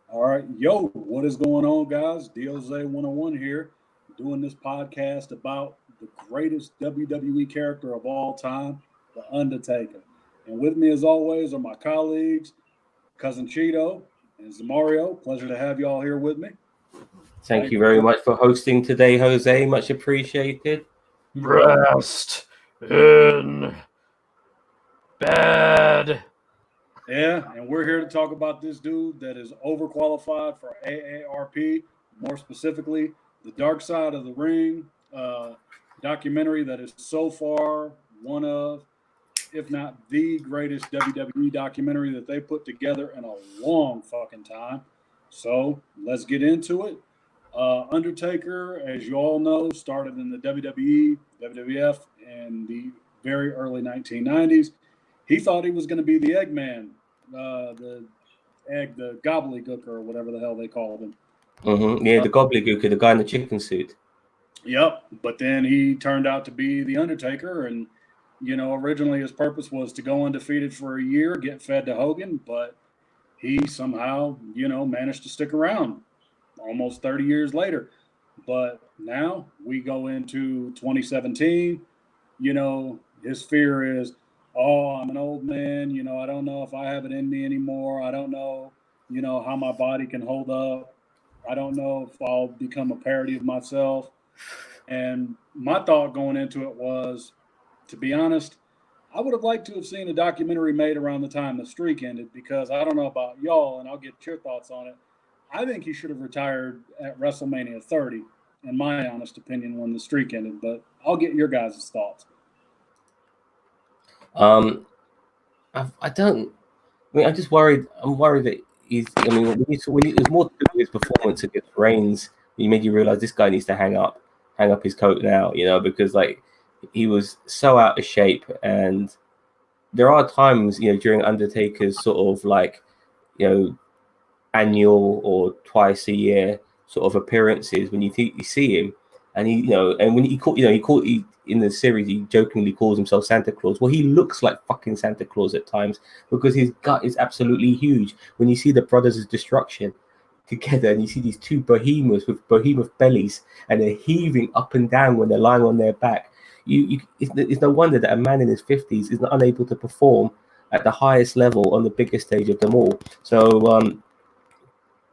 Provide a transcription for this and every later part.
All right, yo, what is going on, guys? DOZ 101 here, doing this podcast about the greatest WWE character of all time, The Undertaker. And with me, as always, are my colleagues, Cousin Cheeto and Zamario. Pleasure to have y'all here with me. How Thank you you very doing? much for hosting today, Jose. Much appreciated. Rest in bed. Yeah, and we're here to talk about this dude that is overqualified for AARP, more specifically, the Dark Side of the Ring documentary that is so far one of, if not the greatest WWE documentary that they put together in a long fucking time. So let's get into it. Undertaker, as you all know, started in the WWE, WWF in the very early 1990s. He thought he was going to be the Eggman, the gobbledygooker, or whatever the hell they called him. Yeah, the gobbledygooker, the guy in the chicken suit. Yep, but then he turned out to be the Undertaker, and originally his purpose was to go undefeated for a year, get fed to Hogan, but he somehow, managed to stick around almost 30 years later. But now we go into 2017. His fear is, oh, I'm an old man. I don't know if I have it in me anymore. I don't know, how my body can hold up. I don't know if I'll become a parody of myself. And my thought going into it was, to be honest, I would have liked to have seen a documentary made around the time the streak ended, because I don't know about y'all, and I'll get your thoughts on it. I think he should have retired at WrestleMania 30, in my honest opinion, when the streak ended. But I'll get your guys' thoughts. I don't. I mean, I'm just worried. I'm worried that he's. I mean, there's more to his performance against Reigns. He made you realize this guy needs to hang up his coat now. Because like he was so out of shape, and there are times during Undertaker's sort of like annual or twice a year sort of appearances when you see him, and and when he in the series he jokingly calls himself Santa Claus. Well, he looks like fucking Santa Claus at times because his gut is absolutely huge. When you see the Brothers of Destruction together and you see these two behemoths with behemoth bellies and they're heaving up and down when they're lying on their back, it's no wonder that a man in his 50s is unable to perform at the highest level on the biggest stage of them all. So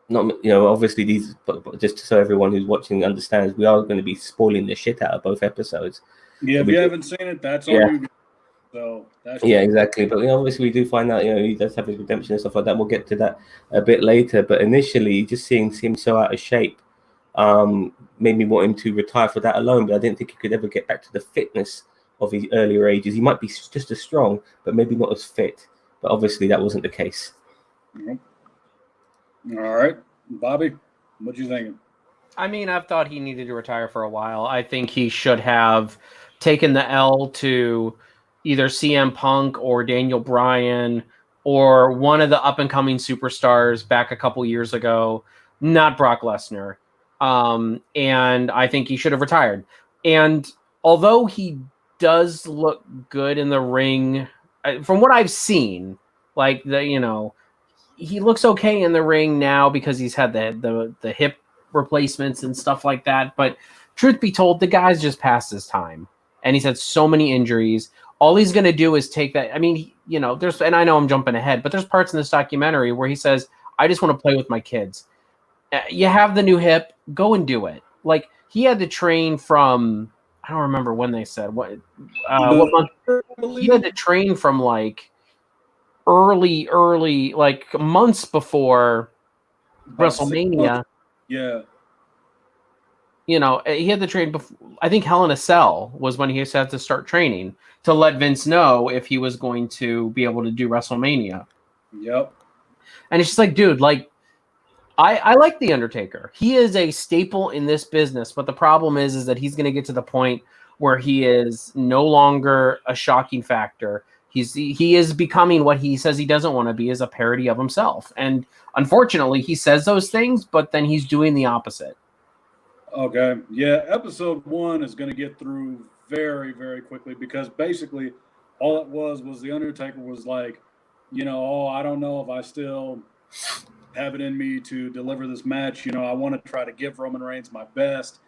not obviously these, but just so everyone who's watching understands, we are going to be spoiling the shit out of both episodes. Yeah, So if you haven't seen it, that's on you guys. So that's exactly. But obviously we do find out he does have his redemption and stuff like that. We'll get to that a bit later. But initially, just seeing him so out of shape made me want him to retire for that alone. But I didn't think he could ever get back to the fitness of his earlier ages. He might be just as strong, but maybe not as fit. But obviously that wasn't the case. All right, Bobby, what you thinking? I mean, I've thought he needed to retire for a while. I think he should have taken the L to either CM Punk or Daniel Bryan or one of the up-and-coming superstars back a couple years ago, not Brock Lesnar. And I think he should have retired. And although he does look good in the ring, from what I've seen, like he looks okay in the ring now because he's had the hip replacements and stuff like that. But truth be told, the guy's just past his time, and he's had so many injuries. All he's going to do is take that. I mean, there's, and I know I'm jumping ahead, but there's parts in this documentary where he says, I just want to play with my kids. You have the new hip, go and do it. Like, he had to train from, I don't remember when they said what month. He had to train from like early, like months before WrestleMania. Yeah. He had to train before. I think Hell in a Cell was when he had to start training to let Vince know if he was going to be able to do WrestleMania. Yep. And it's just like, dude, like, I like The Undertaker. He is a staple in this business, but the problem is that he's going to get to the point where he is no longer a shocking factor. He is becoming what he says he doesn't want to be, is a parody of himself. And unfortunately, he says those things, but then he's doing the opposite. Okay. Yeah. Episode 1 is going to get through very, very quickly, because basically all it was the Undertaker was like, oh, I don't know if I still have it in me to deliver this match. I want to try to give Roman Reigns my best.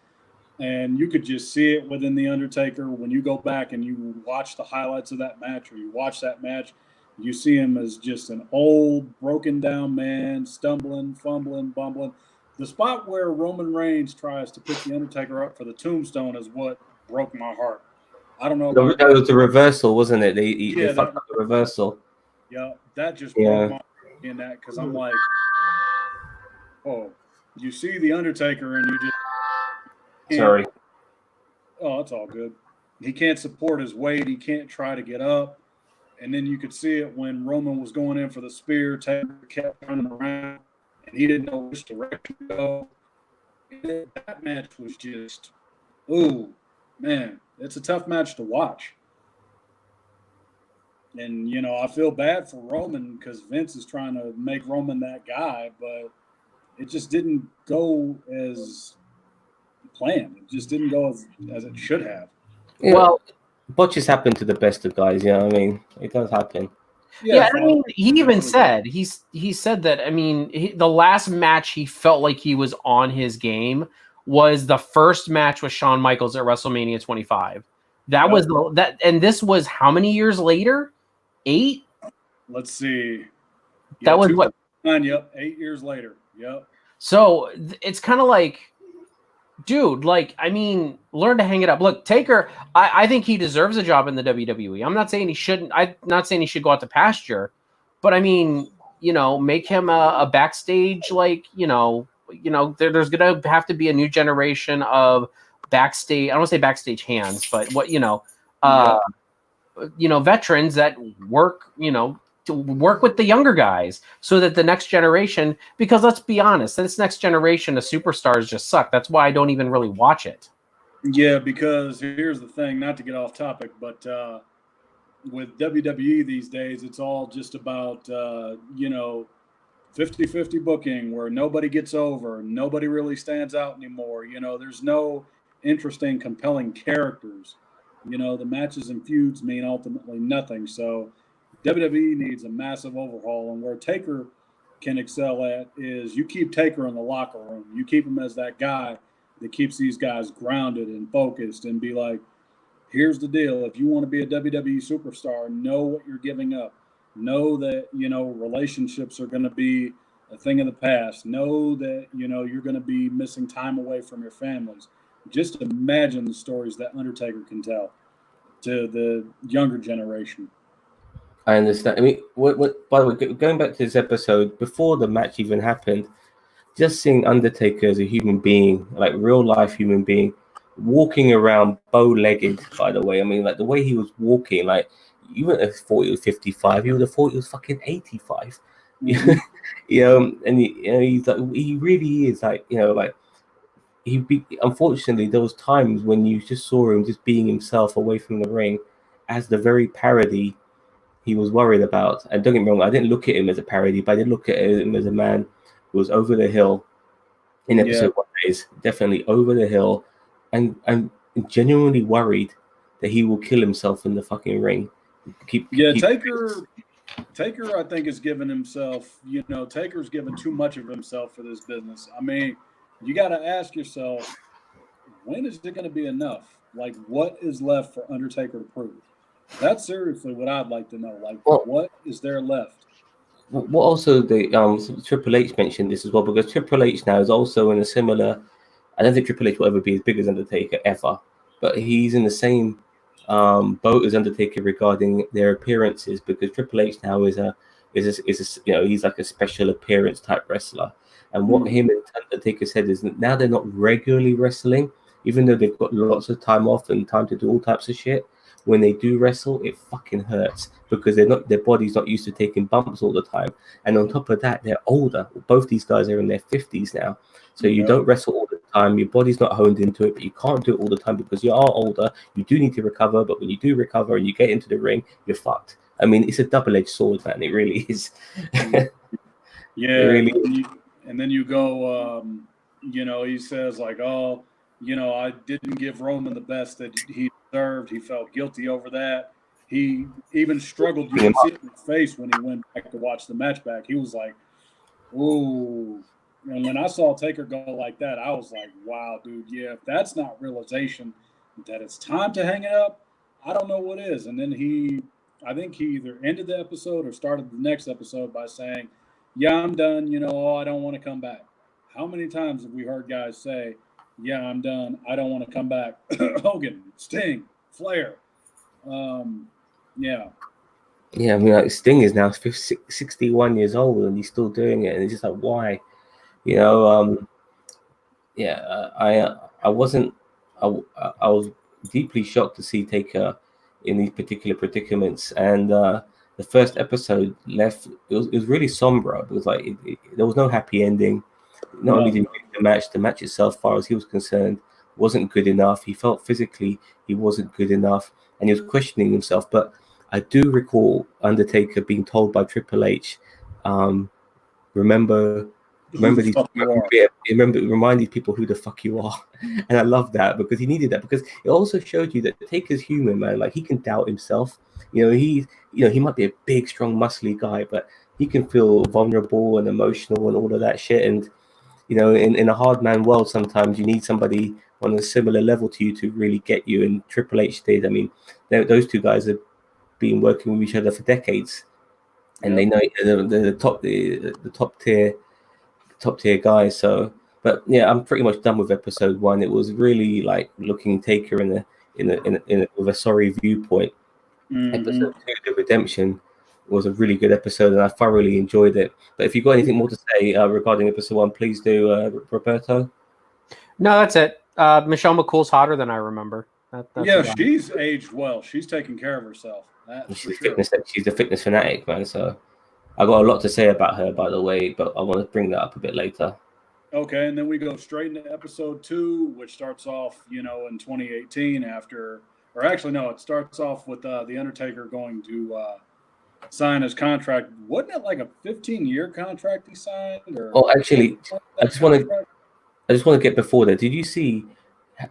And you could just see it within The Undertaker. When you go back and you watch the highlights of that match, or you watch that match, you see him as just an old, broken down man, stumbling, fumbling, bumbling. The spot where Roman Reigns tries to pick The Undertaker up for the tombstone is what broke my heart. I don't know about That was the reversal, wasn't it? They yeah, fucked up the reversal. yeah, that just broke Yeah. my heart in that, because I'm like, oh, you see The Undertaker and you just can't. Sorry. Oh, it's all good. He can't support his weight. He can't try to get up. And then you could see it when Roman was going in for the spear. Taker kept turning around, and he didn't know which direction to go. And that match was just, ooh, man, it's a tough match to watch. And, I feel bad for Roman because Vince is trying to make Roman that guy, but it just didn't go as planned. It just didn't go as it should have. Yeah. Well, botches happen to the best of guys. You know what I mean? It does happen. Yeah, I mean, he even said he said that. I mean, the last match he felt like he was on his game was the first match with Shawn Michaels at WrestleMania 25. That was that, and this was how many years later? 8. Let's see. That was what? yep, 8 years later. Yep. So it's kind of like, dude, like, I mean, learn to hang it up. Look, Taker, I think he deserves a job in the WWE. I'm not saying he shouldn't. I'm not saying he should go out to pasture, but I mean, make him a backstage, like, there's gonna have to be a new generation of backstage. I don't want to say backstage hands, but what veterans that work, to work with the younger guys so that the next generation, because let's be honest, this next generation of superstars just suck. That's why I don't even really watch it. Yeah, because here's the thing, not to get off topic, but with WWE these days, it's all just about, 50-50 booking where nobody gets over, nobody really stands out anymore. There's no interesting, compelling characters. The matches and feuds mean ultimately nothing. So WWE needs a massive overhaul, and where Taker can excel at is you keep Taker in the locker room. You keep him as that guy that keeps these guys grounded and focused, and be like, here's the deal. If you want to be a WWE superstar, know what you're giving up. Know that, relationships are going to be a thing of the past. Know that, you're going to be missing time away from your families. Just imagine the stories that Undertaker can tell to the younger generation. I understand. I mean, by the way, going back to this episode, before the match even happened, just seeing Undertaker as a human being, like real life human being, walking around bow-legged, by the way. I mean, like the way he was walking, like you wouldn't have thought he was 55, you would have thought he was fucking 85. Mm-hmm. And he's like, he really is like, like unfortunately, there was times when you just saw him just being himself away from the ring as the very parody he was worried about. And don't get me wrong, I didn't look at him as a parody, but I did look at him as a man who was over the hill in episode 1 days, definitely over the hill, and genuinely worried that he will kill himself in the fucking ring. Taker, I think, is giving himself, Taker's given too much of himself for this business. I mean, you got to ask yourself, when is it going to be enough? Like, what is left for Undertaker to prove? That's seriously what I'd like to know. Like, what is there left? What also the Triple H mentioned this as well, because Triple H now is also in a similar. I don't think Triple H will ever be as big as Undertaker ever, but he's in the same boat as Undertaker regarding their appearances, because Triple H now is a he's like a special appearance type wrestler. And what him and Undertaker said is that now they're not regularly wrestling, even though they've got lots of time off and time to do all types of shit. When they do wrestle, it fucking hurts because their body's not used to taking bumps all the time. And on top of that, they're older. Both these guys are in their 50s now. So you don't wrestle all the time. Your body's not honed into it, but you can't do it all the time because you are older. You do need to recover, but when you do recover and you get into the ring, you're fucked. I mean, it's a double-edged sword, man. It really is. Yeah. Really and then you go, he says like, oh, I didn't give Roman the best that he deserved. He felt guilty over that. He even struggled. You could see it in his face when he went back to watch the match back. He was like, Ooh. And when I saw Taker go like that, I was like, wow, dude, yeah, if that's not realization that it's time to hang it up, I don't know what is. And then I think he either ended the episode or started the next episode by saying, yeah, I'm done. I don't want to come back. How many times have we heard guys say, yeah, I'm done. I don't want to come back? Hogan, Sting, Flair. Um, yeah. Yeah, I mean, like Sting is now 61 years old and he's still doing it, and it's just like, why? You know, yeah, I wasn't, I was deeply shocked to see Taker in these particular predicaments, and the first episode left. It was really somber. It was like there was no happy ending. Not only did he win the match itself, far as he was concerned, wasn't good enough. He felt physically he wasn't good enough, and he was questioning himself. But I do recall Undertaker being told by Triple H, remember Who the these fuck you are? remind these people who the fuck you are. And I love that because he needed that, because it also showed you that Taker's human, man. Like, he can doubt himself. He might be a big, strong, muscly guy, but he can feel vulnerable and emotional and all of that shit. And in a hard man world, sometimes you need somebody on a similar level to you to really get you. And Triple H did. I mean, those two guys have been working with each other for decades, and they know the top tier guys. So, but yeah, I'm pretty much done with episode 1. It was really like looking Taker with a sorry viewpoint. Mm-hmm. Episode 2, the redemption, was a really good episode, and I thoroughly enjoyed it. But if you've got anything more to say regarding episode 1, please do, Roberto. No, that's it. Michelle McCool's hotter than I remember. Yeah, she's aged well. She's taking care of herself. That's for sure. She's a fitness fanatic, man. So I got a lot to say about her, by the way, but I want to bring that up a bit later. Okay, and then we go straight into episode 2, which starts off, in 2018 or actually, no, it starts off with the Undertaker going to sign his contract. Wasn't it like a 15-year contract he signed? Oh, actually, I just want to get before that. Did you see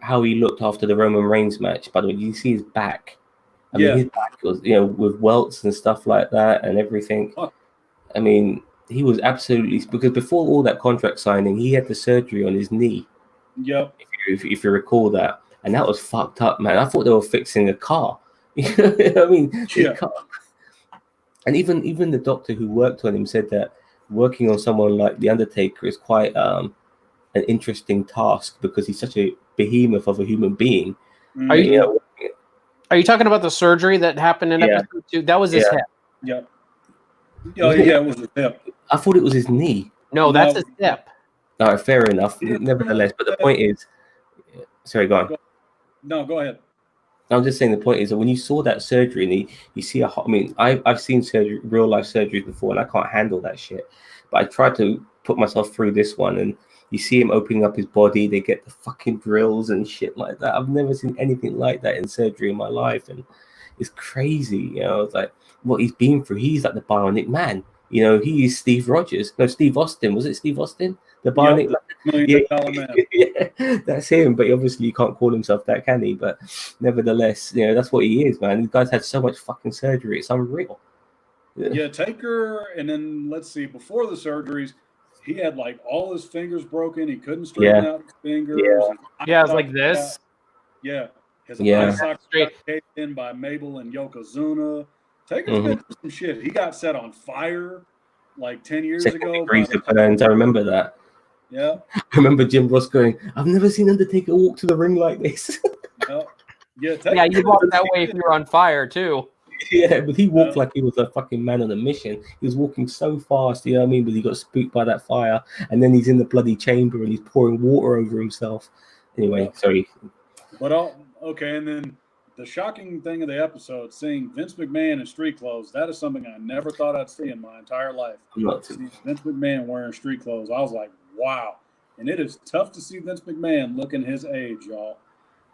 how he looked after the Roman Reigns match? By the way, did you see his back? I mean, his back was, with welts and stuff like that and everything. Huh. I mean, he was absolutely, because before all that contract signing, he had the surgery on his knee. Yep. If you recall that, and that was fucked up, man. I thought they were fixing a car. I mean, car. And even the doctor who worked on him said that working on someone like the Undertaker is quite an interesting task, because he's such a behemoth of a human being. Mm-hmm. Are you talking about the surgery that happened in episode 2? That was his hip. Yep. Yeah, it was his hip. I thought it was his knee. No, that's his hip. All right, fair enough. Nevertheless, but the point is, sorry, go on. No, go ahead. I'm just saying, the point is that when you saw that surgery and you see I've seen surgery, real life surgeries before, and I can't handle that shit. But I tried to put myself through this one, and you see him opening up his body. They get the fucking drills and shit like that. I've never seen anything like that in surgery in my life, and it's crazy. It's like what he's been through. He's like the Bionic Man. He is Steve Rogers. No, Steve Austin. Was it Steve Austin? The Bionic Man. Yeah, that's him. But obviously, you can't call himself that, can he? But nevertheless, that's what he is, man. These guys had so much fucking surgery. It's unreal. Yeah, Taker, and then let's see. Before the surgeries, he had like all his fingers broken. He couldn't straighten out his fingers. Yeah, it was like this. Yeah. His eye socket got caved in by Mabel and Yokozuna. Taker's been through some shit. He got set on fire like 10 years ago. I remember that. Yeah. I remember Jim Ross going, I've never seen Undertaker walk to the ring like this. Yeah, you walk that way if you're on fire too. Yeah, but he walked like he was a fucking man on a mission. He was walking so fast, you know what I mean? But he got spooked by that fire, and then he's in the bloody chamber and he's pouring water over himself. Anyway, sorry. But okay, and then the shocking thing of the episode, seeing Vince McMahon in street clothes, that is something I never thought I'd see in my entire life. Seeing Vince McMahon wearing street clothes, I was like, wow. And it is tough to see Vince McMahon looking his age, y'all.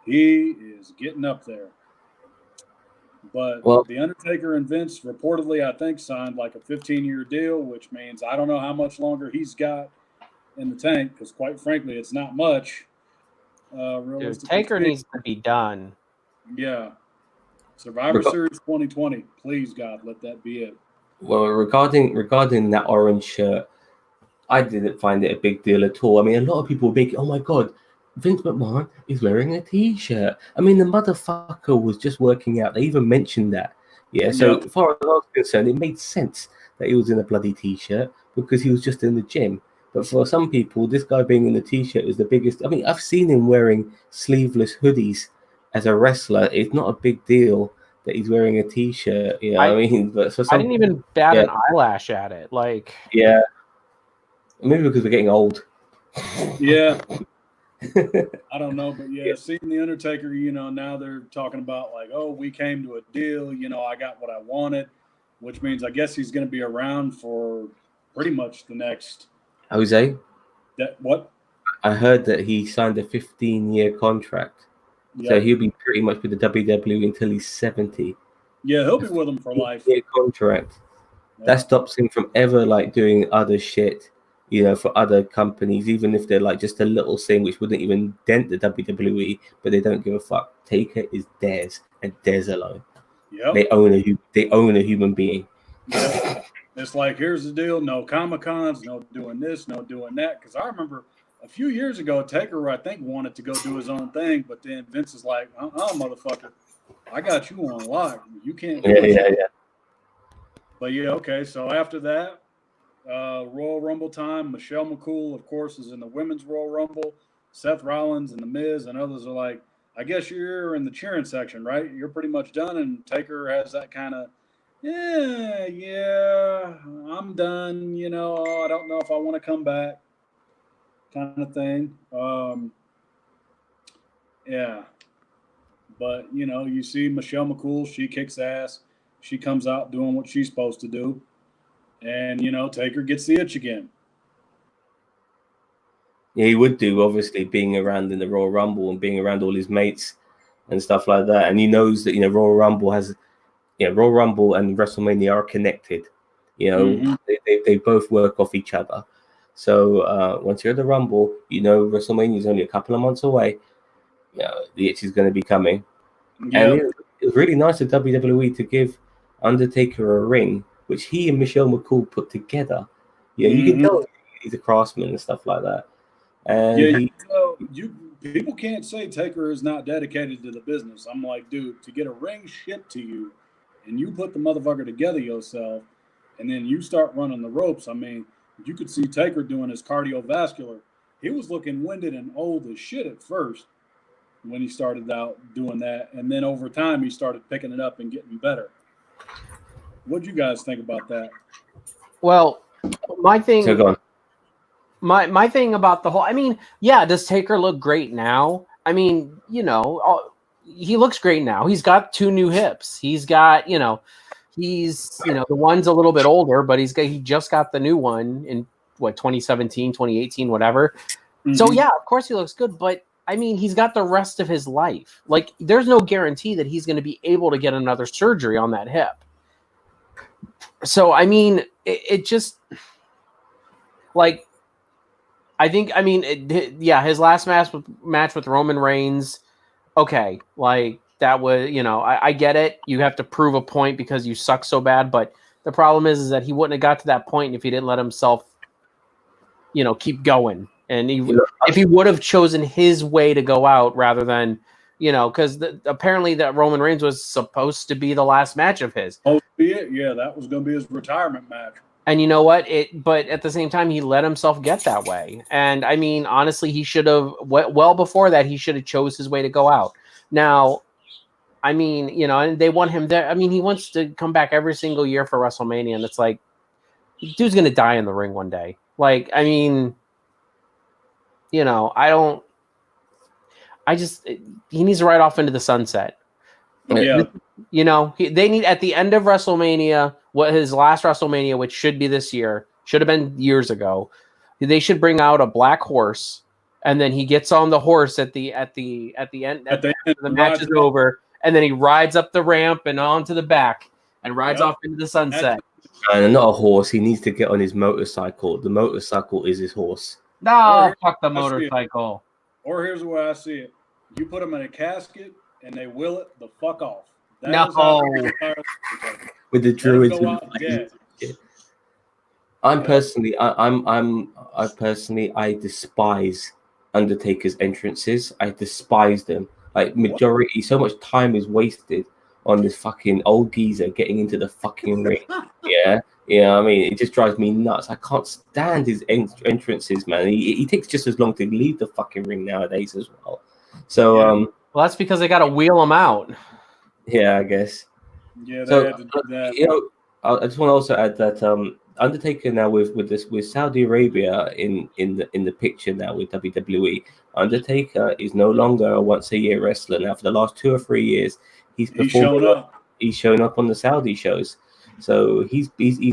He is getting up there. But The Undertaker and Vince reportedly, I think, signed like a 15-year deal, which means I don't know how much longer he's got in the tank, because quite frankly, it's not much. Dude, Taker needs to be done. Yeah. Survivor Series 2020. Please, God, let that be it. Well, regarding that orange shirt, I didn't find it a big deal at all. I mean, a lot of people make, oh my God, Vince McMahon is wearing a T-shirt. I mean, the motherfucker was just working out. They even mentioned that. Yeah, so Yep. as far as I was concerned, it made sense that he was in a bloody T-shirt because he was just in the gym. But for some people, this guy being in the T-shirt is the biggest. I mean, I've seen him wearing sleeveless hoodies as a wrestler. It's not a big deal that he's wearing a T-shirt. You know what I mean? But for I some, didn't even bat yeah, an eyelash at it. Like, yeah, maybe because we're getting old. Yeah. I don't know, but yeah, seeing the Undertaker, now they're talking about like, oh, we came to a deal. I got what I wanted, which means I guess he's going to be around for pretty much the next. Jose, What? I heard that he signed a 15-year contract. So Yep. he'll be pretty much with the WWE until he's 70. Yeah, he'll be with them for life. 15-year contract. That stops him from ever like doing other shit, for other companies, even if they're like just a little thing which wouldn't even dent the WWE, but they don't give a fuck. Taker is theirs and theirs alone. Yep. They own a human being. Yep. It's like, here's the deal: no Comic-Cons, no doing this, no doing that. Because I remember a few years ago, Taker, I think, wanted to go do his own thing, but then Vince is like, motherfucker, I got you on lock. You can't do it. Yeah. But yeah, okay. So after that, Royal Rumble time. Michelle McCool, of course, is in the Women's Royal Rumble. Seth Rollins and The Miz and others are like, I guess you're in the cheering section, right? You're pretty much done. And Taker has that kind of, yeah, I'm done. I don't know if I want to come back kind of thing. Yeah. But, you see Michelle McCool, she kicks ass. She comes out doing what she's supposed to do. And, Taker gets the itch again. Yeah, he would do, obviously, being around in the Royal Rumble and being around all his mates and stuff like that. And he knows that, Royal Rumble and WrestleMania are connected. They both work off each other. So once you're at the Rumble, WrestleMania is only a couple of months away. The itch is going to be coming. Yep. And it was really nice of WWE to give Undertaker a ring, which he and Michelle McCool put together. Yeah, you can tell he's a craftsman and stuff like that. And people can't say Taker is not dedicated to the business. I'm like, dude, to get a ring shipped to you and you put the motherfucker together yourself and then you start running the ropes. I mean, you could see Taker doing his cardiovascular. He was looking winded and old as shit at first when he started out doing that. And then over time, he started picking it up and getting better. What'd you guys think about that? Well, my thing... So go on. My thing about the whole, I mean, yeah, does Taker look great now? I mean, he looks great now. He's got 2 new hips. He's got, the one's a little bit older, but he just got the new one in 2017, 2018, whatever. Mm-hmm. So yeah, of course he looks good, but I mean, he's got the rest of his life. Like, there's no guarantee that he's going to be able to get another surgery on that hip. So, I mean, it just like, his last match with Roman Reigns, okay, like that was, I get it. You have to prove a point because you suck so bad, but the problem is that he wouldn't have got to that point if he didn't let himself, keep going. And if he would have chosen his way to go out rather than, because apparently that Roman Reigns was supposed to be the last match of his. Oh, yeah, that was going to be his retirement match. And you know what? But at the same time, he let himself get that way. And I mean, honestly, he should have, well before that, he should have chose his way to go out. Now, I mean, and they want him there. I mean, he wants to come back every single year for WrestleMania. And it's like, dude's going to die in the ring one day. Like, I mean, he needs to ride off into the sunset. Yeah. They need at the end of WrestleMania, his last WrestleMania, which should be this year, should have been years ago. They should bring out a black horse, and then he gets on the horse at the end. The match is over, and then he rides up the ramp and onto the back and rides off into the sunset. And not a horse. He needs to get on his motorcycle. The motorcycle is his horse. No, fuck the motorcycle. Or here's the way I see it: you put him in a casket and they will it the fuck off. No. With the druids. I personally, I despise Undertaker's entrances. I despise them. Like majority, so much time is wasted on this fucking old geezer getting into the fucking ring. Yeah, I mean, it just drives me nuts. I can't stand his entrances, man. He takes just as long to leave the fucking ring nowadays as well. So, well, that's because they got to wheel him out. Yeah, I guess. Yeah, they had to do that. You know, I just want to also add that Undertaker now with Saudi Arabia in the picture now with WWE. Undertaker is no longer a once a year wrestler now. For the last 2 or 3 years, he's shown up. He's shown up on the Saudi shows. So he's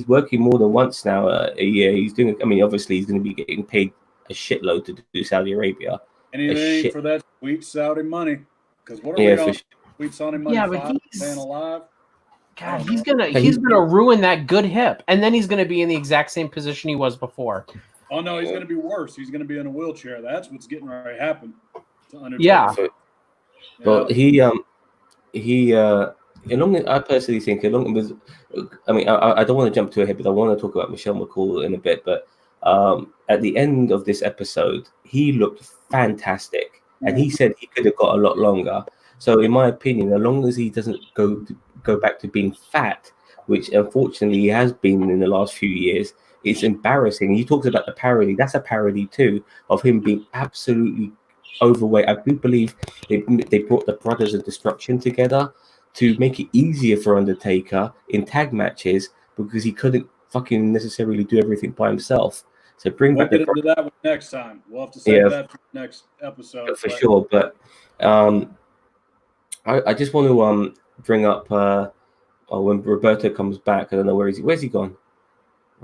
working more than once now a year. He's doing. I mean, obviously he's going to be getting paid a shitload to do Saudi Arabia. Anything for that sweet Saudi money. Because what are we on? Sweet Saudi money. Yeah, but he's staying alive. God, he's gonna ruin that good hip, and then he's gonna be in the exact same position he was before. Oh no, he's gonna be worse. He's gonna be in a wheelchair. That's what's getting ready to happen to Undertaker. Yeah. Well, I personally think I mean, I don't want to jump to ahead, but I want to talk about Michelle McCool in a bit. But at the end of this episode, he looked fantastic, and he said he could have got a lot longer. So, in my opinion, as long as he doesn't go back to being fat, which unfortunately he has been in the last few years, it's embarrassing. He talks about the parody. That's a parody too of him being absolutely overweight. I do believe they brought the Brothers of Destruction together to make it easier for Undertaker in tag matches because he couldn't fucking necessarily do everything by himself. So we'll get into that one next time. We'll have to save that for the next episode. For sure. But I just want to bring up when Roberto comes back. I don't know where's he gone?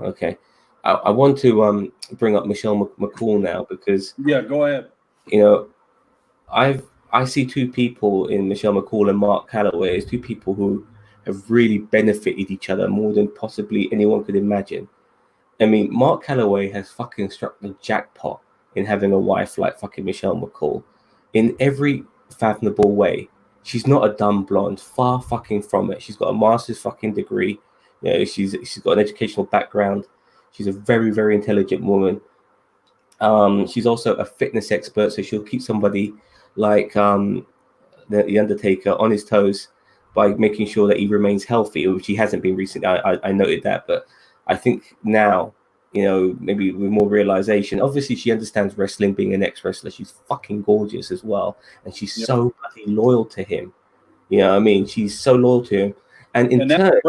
Okay. I want to bring up Michelle McCool now because go ahead. You know, I see two people in Michelle McCool and Mark Calaway as two people who have really benefited each other more than possibly anyone could imagine. I mean, Mark Calaway has fucking struck the jackpot in having a wife like fucking Michelle McCool in every fathomable way. She's not a dumb blonde, far fucking from it. She's got a master's fucking degree. You know, she's got an educational background. She's a very, very intelligent woman. She's also a fitness expert, so she'll keep somebody like the Undertaker on his toes by making sure that he remains healthy, which he hasn't been recently. I noted that, but I think now, you know, maybe with more realization. Obviously, she understands wrestling, being an ex-wrestler. She's fucking gorgeous as well, and she's so bloody loyal to him. You know what I mean? She's so loyal to him, and in turn,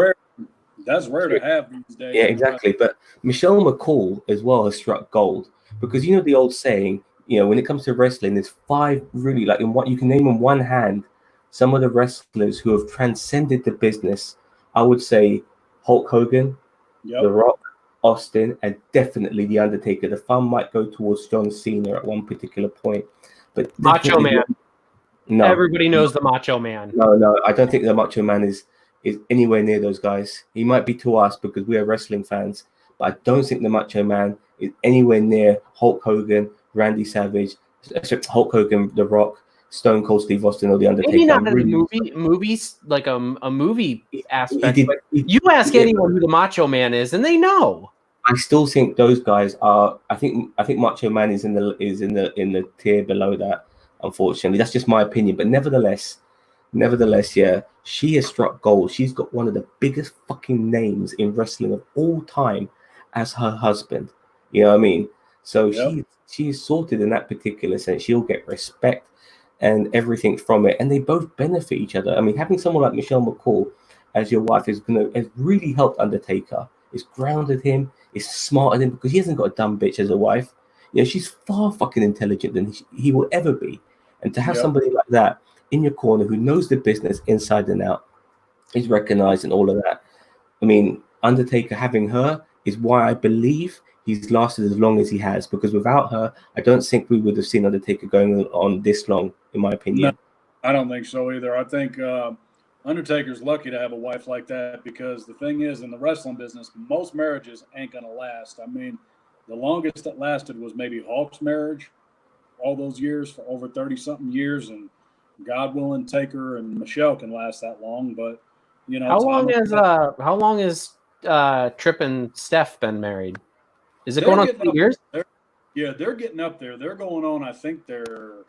that's rare to have these days. Yeah, exactly. But Michelle McCool as well has struck gold because you know the old saying, you know, when it comes to wrestling, there's 5 really, like in what you can name on one hand some of the wrestlers who have transcended the business. I would say Hulk Hogan, The Rock, Austin, and definitely The Undertaker. The fun might go towards John Cena at one particular point, but Macho Man. No, everybody knows the Macho Man. No, I don't think the Macho Man is anywhere near those guys. He might be to us because we are wrestling fans, but I don't think the Macho Man is anywhere near Hulk Hogan, Randy Savage, Hulk Hogan, The Rock, Stone Cold Steve Austin, or The Undertaker. Maybe not in the movies, like a movie aspect. You ask anyone who the Macho Man is, and they know. I still think those guys are. I think Macho Man is in the tier below that. Unfortunately, that's just my opinion. But nevertheless, yeah, she has struck gold. She's got one of the biggest fucking names in wrestling of all time as her husband. You know what I mean? So she is sorted in that particular sense. She'll get respect and everything from it, and they both benefit each other. I mean, having someone like Michelle McCool as your wife has really helped Undertaker. It's grounded him. It's smarted him because he hasn't got a dumb bitch as a wife. You know, she's far fucking intelligent than he will ever be. And to have somebody like that in your corner who knows the business inside and out, is recognized and all of that. I mean, Undertaker having her is why I believe he's lasted as long as he has, because without her, I don't think we would have seen Undertaker going on this long, in my opinion. No, I don't think so either. I think Undertaker's lucky to have a wife like that, because the thing is, in the wrestling business, most marriages ain't going to last. I mean, the longest that lasted was maybe Hulk's marriage, all those years, for over 30-something years, and God willing, Taker and Michelle can last that long. But, you know, how long has Tripp and Steph been married? Is it going on 2 years? They're getting up there. They're going on, I think they're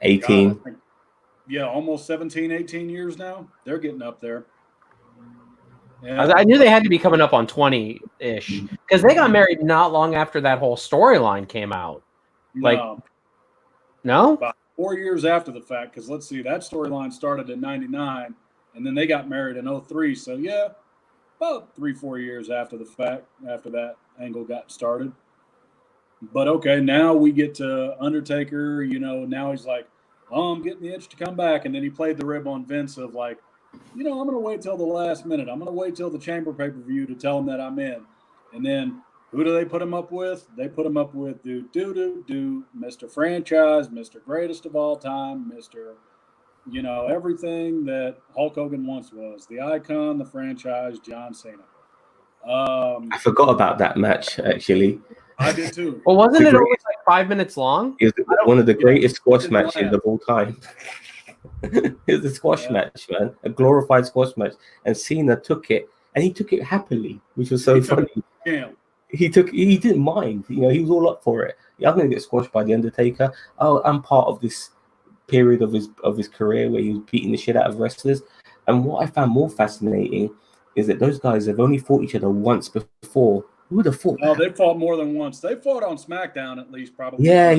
18. Almost 17, 18 years now. They're getting up there. Yeah. I knew they had to be coming up on 20-ish because they got married not long after that whole storyline came out. No? About 4 years after the fact, because let's see, that storyline started in 99, and then they got married in 03. So, yeah, about 3-4 years after the fact, after that angle got started. But, okay, now we get to Undertaker. Now he's like, oh, I'm getting the itch to come back. And then he played the rib on Vince of like, I'm going to wait till the last minute. I'm going to wait till the Chamber pay-per-view to tell him that I'm in. And then who do they put him up with? They put him up with Mr. Franchise, Mr. Greatest of all time, Mr. Everything that Hulk Hogan once was. The icon, the franchise, John Cena. I forgot about that match, actually. I did too. Well, wasn't it always like 5 minutes long? It was one of the greatest squash matches of all time. It was a squash match, man. A glorified squash match. And Cena took it, and he took it happily, which was so funny. He didn't mind. He was all up for it. Yeah, I'm going to get squashed by The Undertaker. Oh, I'm part of this period of his career where he was beating the shit out of wrestlers. And what I found more fascinating is that those guys have only fought each other once before. Who would have fought? Oh, they fought more than once. They fought on SmackDown at least, probably. Yeah.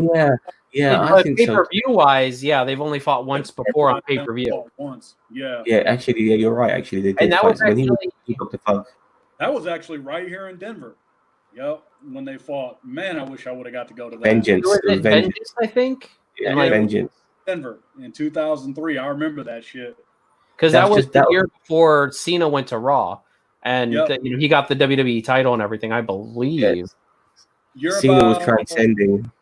I think pay-per-view wise, they've only fought once before on pay-per-view. Once, yeah. Yeah, actually, you're right. Actually, they did. And that was actually, that was actually right here in Denver. Yep, when they fought. Man, I wish I would have got to go to that. Vengeance, I think. Yeah, Vengeance. Denver in 2003. I remember that shit. Because that was the year before Cena went to Raw. And he got the WWE title and everything, I believe. Cena was transcending.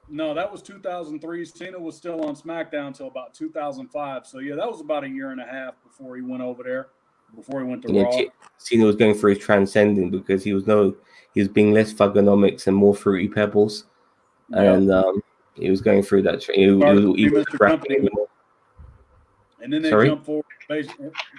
No, that was 2003. Cena was still on SmackDown until about 2005. So, that was about a year and a half before he went over there, before he went to Raw. Cena was going for his transcending because he was being less thugonomics and more Fruity Pebbles. And he was going through that. He was rapping. And then they jumped forward.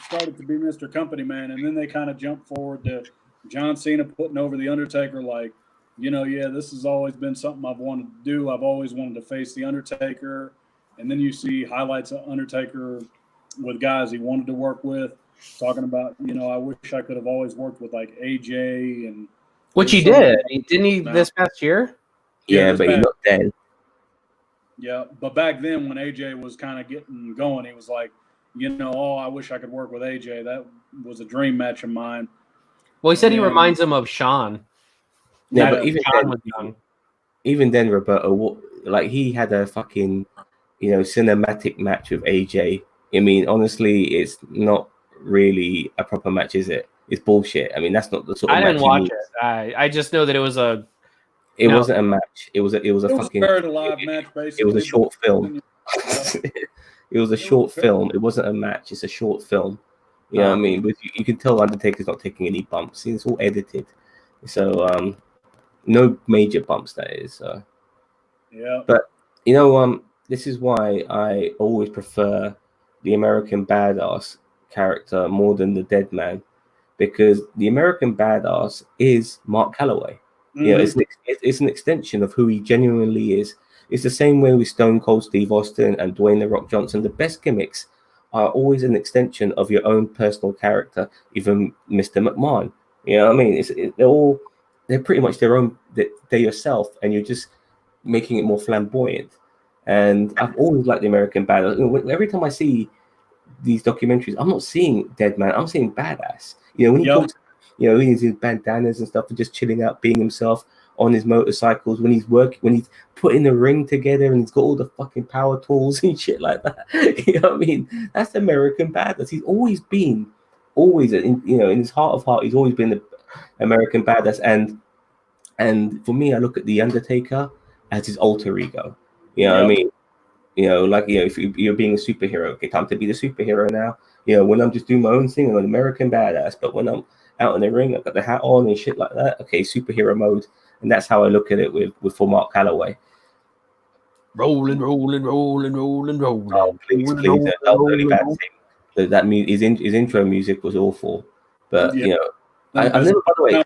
Started to be Mr. Company Man, and then they kind of jumped forward to John Cena putting over The Undertaker. Like, this has always been something I've wanted to do. I've always wanted to face The Undertaker. And then you see highlights of Undertaker with guys he wanted to work with, talking about, I wish I could have always worked with like AJ and. Which he did, didn't he? This past year. Yeah, but he's not dead. Yeah, but back then when AJ was kind of getting going, he was like, I wish I could work with AJ. That was a dream match of mine. Well, he said he reminds him of Sean. Yeah, but even then, Roberto, like he had a fucking, cinematic match with AJ. I mean, honestly, it's not really a proper match, is it? It's bullshit. I mean, that's not the sort of match. I didn't watch it. I just know that it was a. It wasn't a match. It was a fucking. It was a live match, basically. It was a short film. It was a short film. It wasn't a match. It's a short film. You know what I mean? But you can tell Undertaker's not taking any bumps. It's all edited. So no major bumps, that is. Yeah. But this is why I always prefer the American Badass character more than the Dead Man, because the American Badass is Mark Calaway. Mm-hmm. It's an extension of who he genuinely is. It's the same way with Stone Cold Steve Austin and Dwayne The Rock Johnson. The best gimmicks are always an extension of your own personal character, even Mr. McMahon. You know what I mean? They're pretty much their own, they're yourself, and you're just making it more flamboyant. And I've always liked the American Badass. Every time I see these documentaries, I'm not seeing Dead Man, I'm seeing Badass. When he talks, he's his bandanas and stuff and just chilling out, being himself on his motorcycles, when he's putting the ring together and he's got all the fucking power tools and shit like that. You know what I mean? That's the American Badass. He's always been, in his heart of heart, he's always been the American Badass. And for me, I look at The Undertaker as his alter ego. You know what I mean? If you're being a superhero, okay, time to be the superhero now. When I'm just doing my own thing, I'm an American Badass. But when I'm out in the ring, I've got the hat on and shit like that. Okay, superhero mode. And that's how I look at it for Mark Calaway. Rolling. Oh, please. That was the only bad thing. That his intro music was awful. But, I've never, by the way,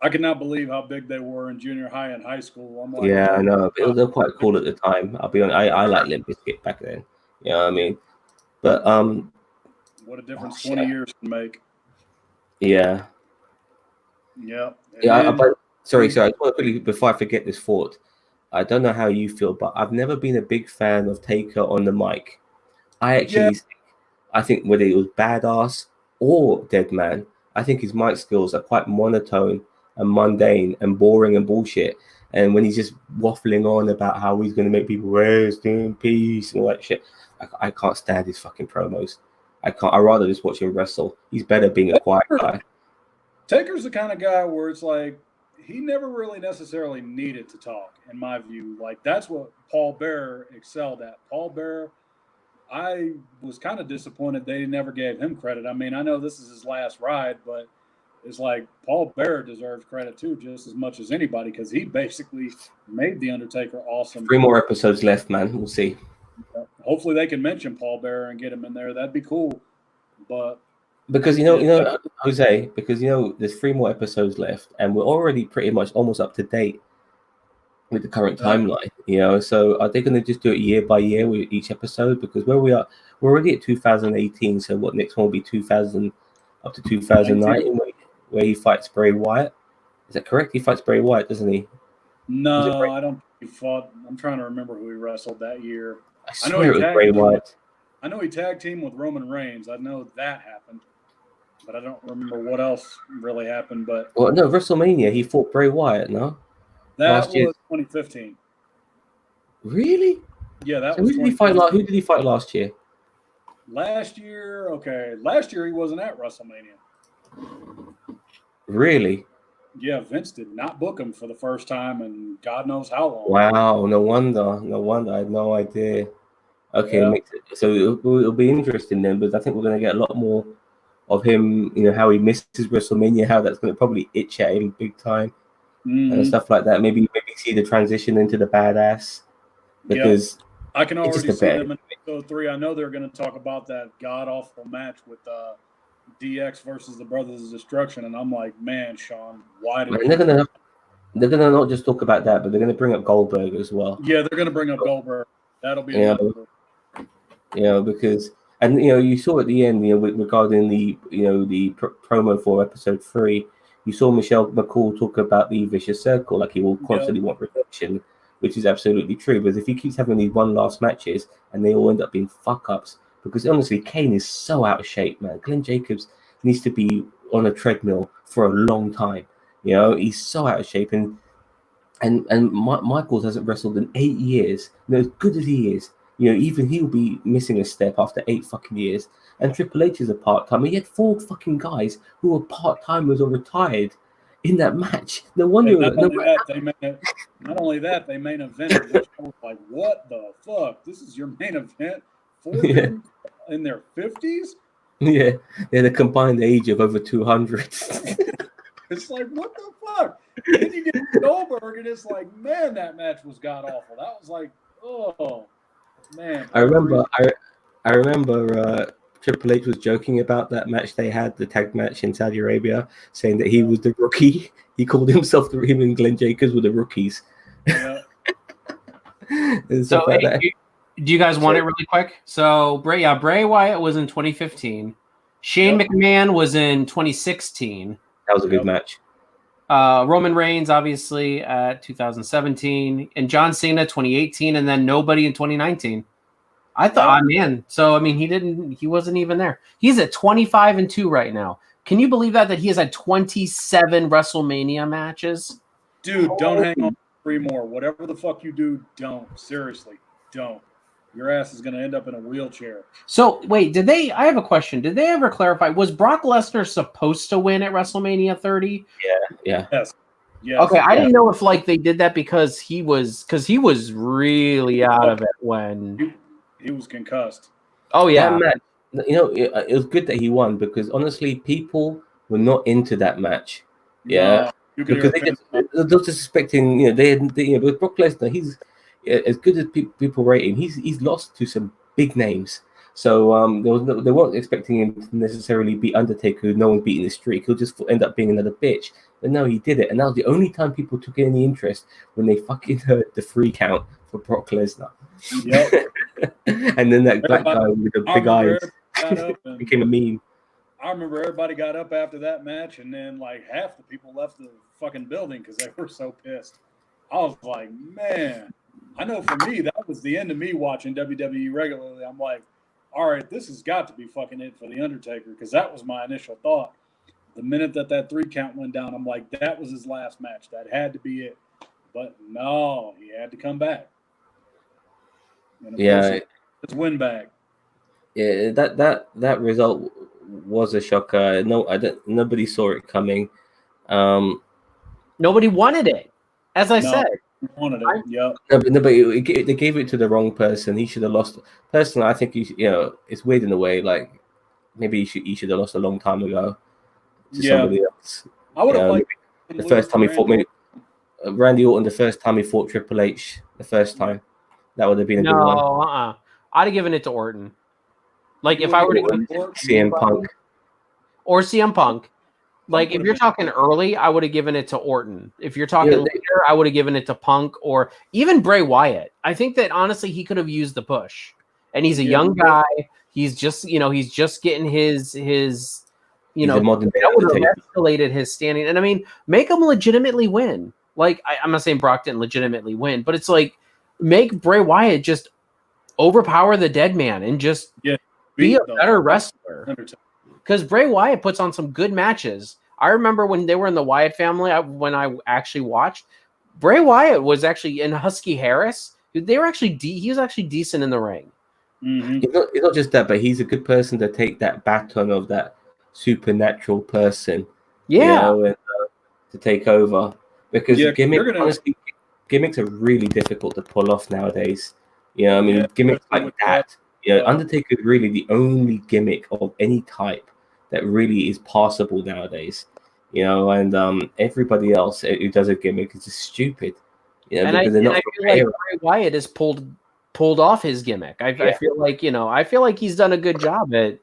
I could not believe how big they were in junior high and high school. I'm like, Yeah, oh, I know. But they were quite cool at the time. I'll be honest. I like Limp Bizkit back then. You know what I mean? But what a difference oh, 20 years can make. yeah. Yeah. And Yeah, then, but sorry. I just want to quickly, before I forget this thought, I don't know how you feel, but I've never been a big fan of Taker on the mic. yeah, I think whether it was Badass or Dead Man, I think his mic skills are quite monotone and mundane and boring and bullshit. And when he's just waffling on about how he's going to make people rest in peace and all that shit, I can't stand his fucking promos. I can't. I'd rather just watch him wrestle. He's better being a quiet guy. Taker's the kind of guy where it's like he never really necessarily needed to talk, in my view. Like that's what Paul Bearer excelled at. Paul Bearer, I was kind of disappointed they never gave him credit. I mean, I know this is his last ride, but it's like Paul Bearer deserves credit too, just as much as anybody, because he basically made the Undertaker awesome. 3 more episodes left, man. We'll see. Hopefully, they can mention Paul Bearer and get him in there. That'd be cool. But because you know, Jose, because there's 3 more episodes left, and we're already pretty much almost up to date with the current timeline. So are they going to just do it year by year with each episode? Because where we are, we're already at 2018. So what next one will be 2000 up to 2009, where he fights Bray Wyatt. Is that correct? He fights Bray Wyatt, doesn't he? No, I don't. He fought. I'm trying to remember who he wrestled that year. I swear it was Bray Wyatt. I know he tag teamed with Roman Reigns. I know that happened, but I don't remember what else really happened. But no, WrestleMania he fought Bray Wyatt. No, that was 2015. Really? Yeah, that so was. Who did he fight last year? Last year, okay. Last year he wasn't at WrestleMania. Really? Yeah, Vince did not book him for the first time in God knows how long. Wow, no wonder. I had no idea. Okay, Yeah. so it'll be interesting then, but I think we're going to get a lot more of him, how he misses WrestleMania, how that's going to probably itch at him big time, and stuff like that. Maybe see the transition into the badass, because I can already see them in episode 3. I know they're going to talk about that god awful match with DX versus the Brothers of Destruction, and I'm like, man, Sean, why did they're gonna not just talk about that, but they're gonna bring up Goldberg as well. Yeah, they're gonna bring up Goldberg. That'll be because you saw at the end, regarding the the promo for episode 3, you saw Michelle McCool talk about the vicious circle, like he will constantly want protection, which is absolutely true. But if he keeps having these one last matches and they all end up being fuck ups, because honestly, Kane is so out of shape, man. Glenn Jacobs needs to be on a treadmill for a long time. He's so out of shape, and Michaels hasn't wrestled in 8 years. As good as he is, even he'll be missing a step after 8 fucking years. And Triple H is a part-timer. He had 4 fucking guys who were part-timers or retired in that match. No wonder. Not only that, they main evented, which I was like, what the fuck? This is your main event? 4 men in their 50s? Yeah, they're the combined age of over 200. It's like, what the fuck? Then you get Goldberg, and it's like, man, that match was god awful. That was like, oh man. I remember Triple H was joking about that match they had, the tag match in Saudi Arabia, saying that he was the rookie. He called himself him and Glenn Jacobs were the rookies. Yeah. So, do you guys want it really quick? So, Bray Wyatt was in 2015. Shane McMahon was in 2016. That was a good match. Roman Reigns, obviously, at 2017, and John Cena 2018, and then nobody in 2019. I thought, man. So I mean, he wasn't even there. He's at 25-2 right now. Can you believe that he has had 27 WrestleMania matches? Dude, don't hang on 3 more. Whatever the fuck you do, don't. Seriously, don't. Your ass is going to end up in a wheelchair. So, wait, I have a question. Did they ever clarify, was Brock Lesnar supposed to win at WrestleMania 30? Yeah. Yes. Okay, I didn't know if they did that because he was really out of it when he was concussed. Oh yeah. It was good that he won, because honestly, people were not into that match. Yeah. No, because they're just suspecting, with Brock Lesnar, he's as good as people rate him. He's lost to some big names, So they weren't expecting him to necessarily beat Undertaker, who no one's beating the streak. He'll just end up being another bitch. But no, he did it, and that was the only time people took any interest, when they fucking heard the 3 count for Brock Lesnar. Yep. And then that black guy with the big eyes became a meme. I remember everybody got up after that match, and then like half the people left the fucking building because they were so pissed. I was like, man, I know for me, that was the end of me watching WWE regularly. I'm like, all right, this has got to be fucking it for The Undertaker, because that was my initial thought. The minute that 3 count went down, I'm like, that was his last match. That had to be it. But no, he had to come back. And of course, it's win back. Yeah, that result was a shocker. Nobody saw it coming. Nobody wanted it, as I said. Wanted it. Yep. No, but they gave it to the wrong person. He should have lost. Personally, I think it's weird in a way. Like maybe he should have lost a long time ago to somebody else. I would have liked the first time he fought Randy Orton. The first time he fought Triple H. The first time, that would have been a good one. No, I'd have given it to Orton. Like if I were to CM Punk or CM Punk. Like if you're talking early, I would have given it to Orton. If you're talking later, I would have given it to Punk or even Bray Wyatt. I think that honestly he could have used the push. And he's a young guy. He's just getting his that would have escalated his standing. And I mean, make him legitimately win. Like I'm not saying Brock didn't legitimately win, but it's like make Bray Wyatt just overpower the dead man and just be a better wrestler. Because Bray Wyatt puts on some good matches. I remember when they were in the Wyatt family, when I actually watched, Bray Wyatt was actually in Husky Harris. They were actually he was actually decent in the ring. Mm-hmm. It's not just that, but he's a good person to take that baton of that supernatural person. And, to take over. Because gimmicks are really difficult to pull off nowadays. Gimmicks like that. Undertaker is really the only gimmick of any type that really is possible nowadays, and everybody else who does a gimmick is just stupid, and I feel like Bray Wyatt has pulled off his gimmick. I feel like he's done a good job at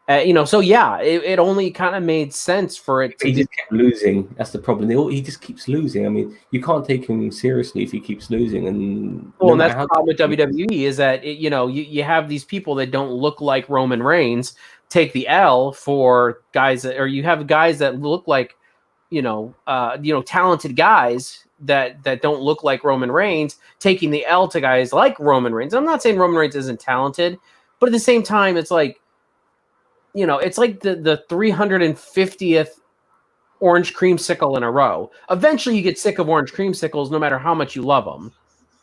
it only kind of made sense for it to. He just kept losing. That's the problem. He just keeps losing. I mean, you can't take him seriously if he keeps losing. And that's the problem with WWE is that you have these people that don't look like Roman Reigns take the L for guys or you have guys that look like talented guys that don't look like Roman Reigns taking the L to guys like Roman Reigns. I'm not saying Roman Reigns isn't talented, but at the same time, it's like. It's like the 350th orange creamsicle in a row. Eventually, you get sick of orange creamsicles, no matter how much you love them.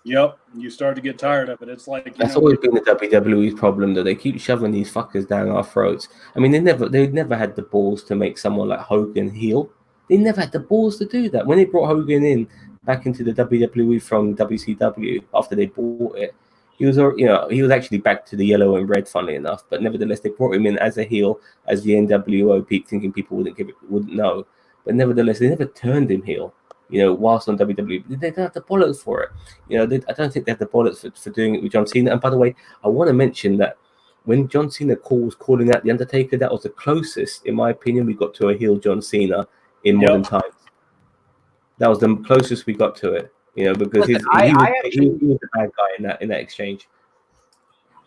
Yep, you start to get tired of it. It's like that's always been the WWE's problem, that they keep shoving these fuckers down our throats. I mean, they never had the balls to make someone like Hogan heel. They never had the balls to do that. When they brought Hogan in back into the WWE from WCW after they bought it. He was actually back to the yellow and red, funnily enough. But nevertheless, they brought him in as a heel, as the NWO peak, thinking people wouldn't know. But nevertheless, they never turned him heel. Whilst on WWE, they don't have the bollocks for it. I don't think they have the bollocks for doing it with John Cena. And by the way, I want to mention that when John Cena was calling out the Undertaker, that was the closest, in my opinion, we got to a heel John Cena in modern times. That was the closest we got to it. Because he was the bad guy in that exchange.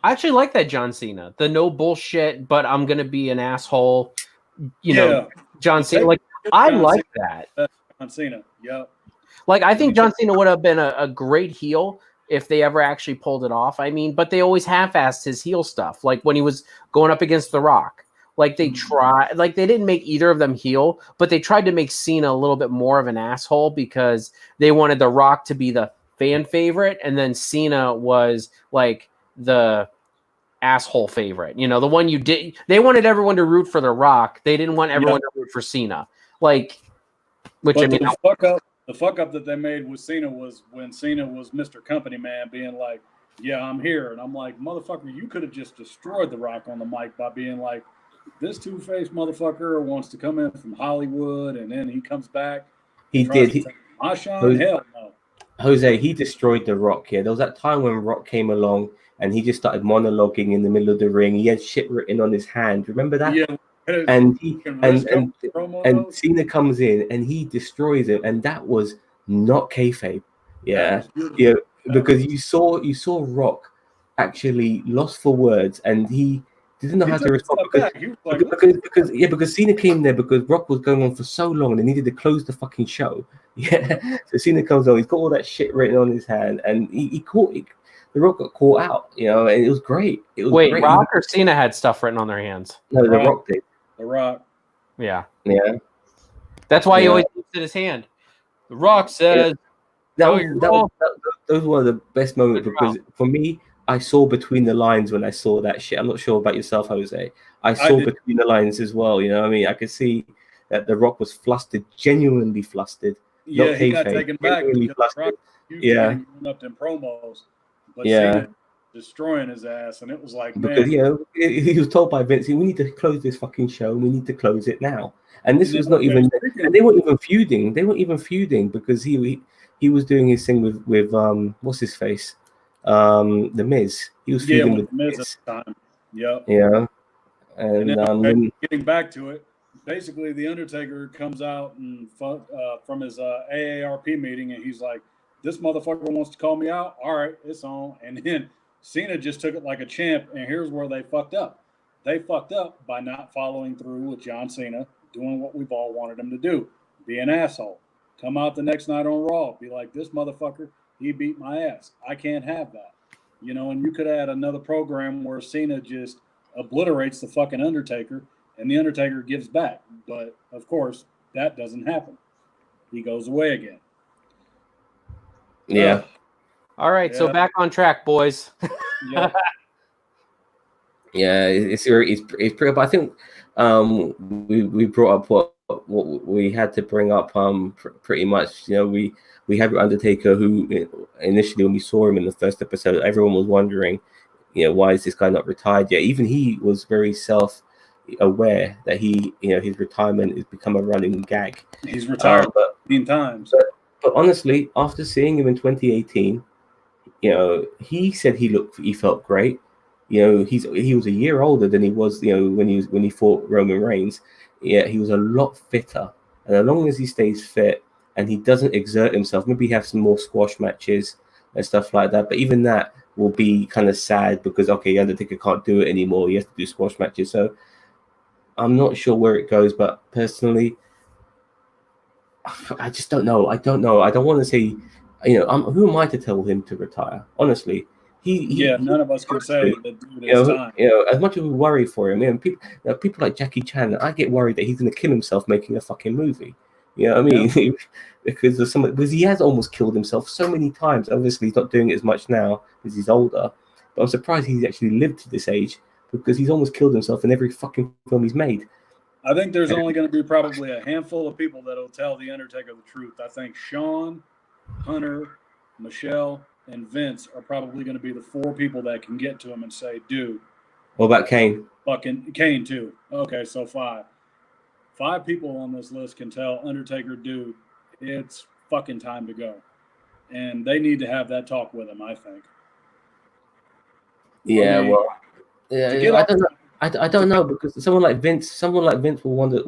I actually like that John Cena, the no bullshit, but I'm gonna be an asshole. John Cena. Like I like that. John Cena, yeah. Like I think John Cena would have been a great heel if they ever actually pulled it off. I mean, but they always half-assed his heel stuff. Like when he was going up against The Rock. Like they tried, like they didn't make either of them heel, but they tried to make Cena a little bit more of an asshole because they wanted The Rock to be the fan favorite, and then Cena was like the asshole favorite. The one you did. They wanted everyone to root for The Rock. They didn't want everyone to root for Cena. Like, which but the fuck up that they made with Cena was when Cena was Mr. Company Man, being like, "Yeah, I'm here," and I'm like, "Motherfucker, you could have just destroyed The Rock on the mic by being like." This two-faced motherfucker wants to come in from Hollywood, and then he comes back. He did. My shine? Hell no. Jose, he destroyed The Rock. Yeah, there was that time when Rock came along and he just started monologuing in the middle of the ring. He had shit written on his hand. Remember that? Yeah, And he wrist and promo. Cena comes in and he destroys him, and that was not kayfabe. Yeah, yeah, because you saw Rock actually lost for words, and he didn't know how to respond because Cena came there because Rock was going on for so long and they needed to close the fucking show. Yeah, so Cena comes on, he's got all that shit written on his hand, and he caught the Rock got caught out, and it was great. It was Wait, great. Rock or Cena had stuff written on their hands? No, The Rock did. The Rock. Yeah. Yeah. That's why he always looks at his hand. The Rock says, those were one of the best moments because for me, I saw between the lines when I saw that shit. I'm not sure about yourself, Jose. I saw between the lines as well. You know what I mean? I could see that The Rock was flustered, genuinely flustered. Yeah, he got taken back. Rock yeah. Up them promos, but yeah. Cena destroying his ass, and it was like, because man, he was told by Vince, we need to close this fucking show. We need to close it now. And this was not even. And they weren't even feuding. They weren't even feuding because he was doing his thing with what's his face, the Miz. He was feuding with Miz at the time. Yep. Yeah. And then, getting back to it, basically the Undertaker comes out and from his AARP meeting, and he's like, "This motherfucker wants to call me out. All right, it's on." And then Cena just took it like a champ, and here's where they fucked up. They fucked up by not following through with John Cena doing what we've all wanted him to do, be an asshole. Come out the next night on Raw, be like, "This motherfucker, he beat my ass. I can't have that." And you could add another program where Cena just obliterates the fucking Undertaker, and the Undertaker gives back. But, of course, that doesn't happen. He goes away again. Yeah. All right, so back on track, boys. Yeah. Yeah, it's pretty. But I think we brought up what we had to bring up. Pretty much, we have Undertaker, who initially when we saw him in the first episode, everyone was wondering, why is this guy not retired yet? Even he was very self-aware that his retirement has become a running gag. He's retired 15 times. But honestly, after seeing him in 2018, he said he felt great. He was a year older than he was, when he fought Roman Reigns. Yeah, he was a lot fitter. And as long as he stays fit and he doesn't exert himself, maybe have some more squash matches and stuff like that. But even that will be kind of sad because, okay, Undertaker can't do it anymore. He has to do squash matches. So I'm not sure where it goes, but personally, I just don't know. I don't know. I don't want to say, who am I to tell him to retire? Honestly, none of us can say that. As much as we worry for him, people like Jackie Chan, I get worried that he's going to kill himself making a fucking movie. You know what I mean? Yeah. because he has almost killed himself so many times. Obviously, he's not doing it as much now because he's older. But I'm surprised he's actually lived to this age because he's almost killed himself in every fucking film he's made. I think there's only going to be probably a handful of people that'll tell the Undertaker the truth. I think Shawn, Hunter, Michelle, and Vince are probably going to be the 4 people that can get to him and say, "Dude." What about Kane? Fucking Kane too. Okay, so 5. 5 people on this list can tell Undertaker, "Dude, it's fucking time to go," and they need to have that talk with him, I think. Yeah, I don't know. I don't know because someone like Vince will wonder.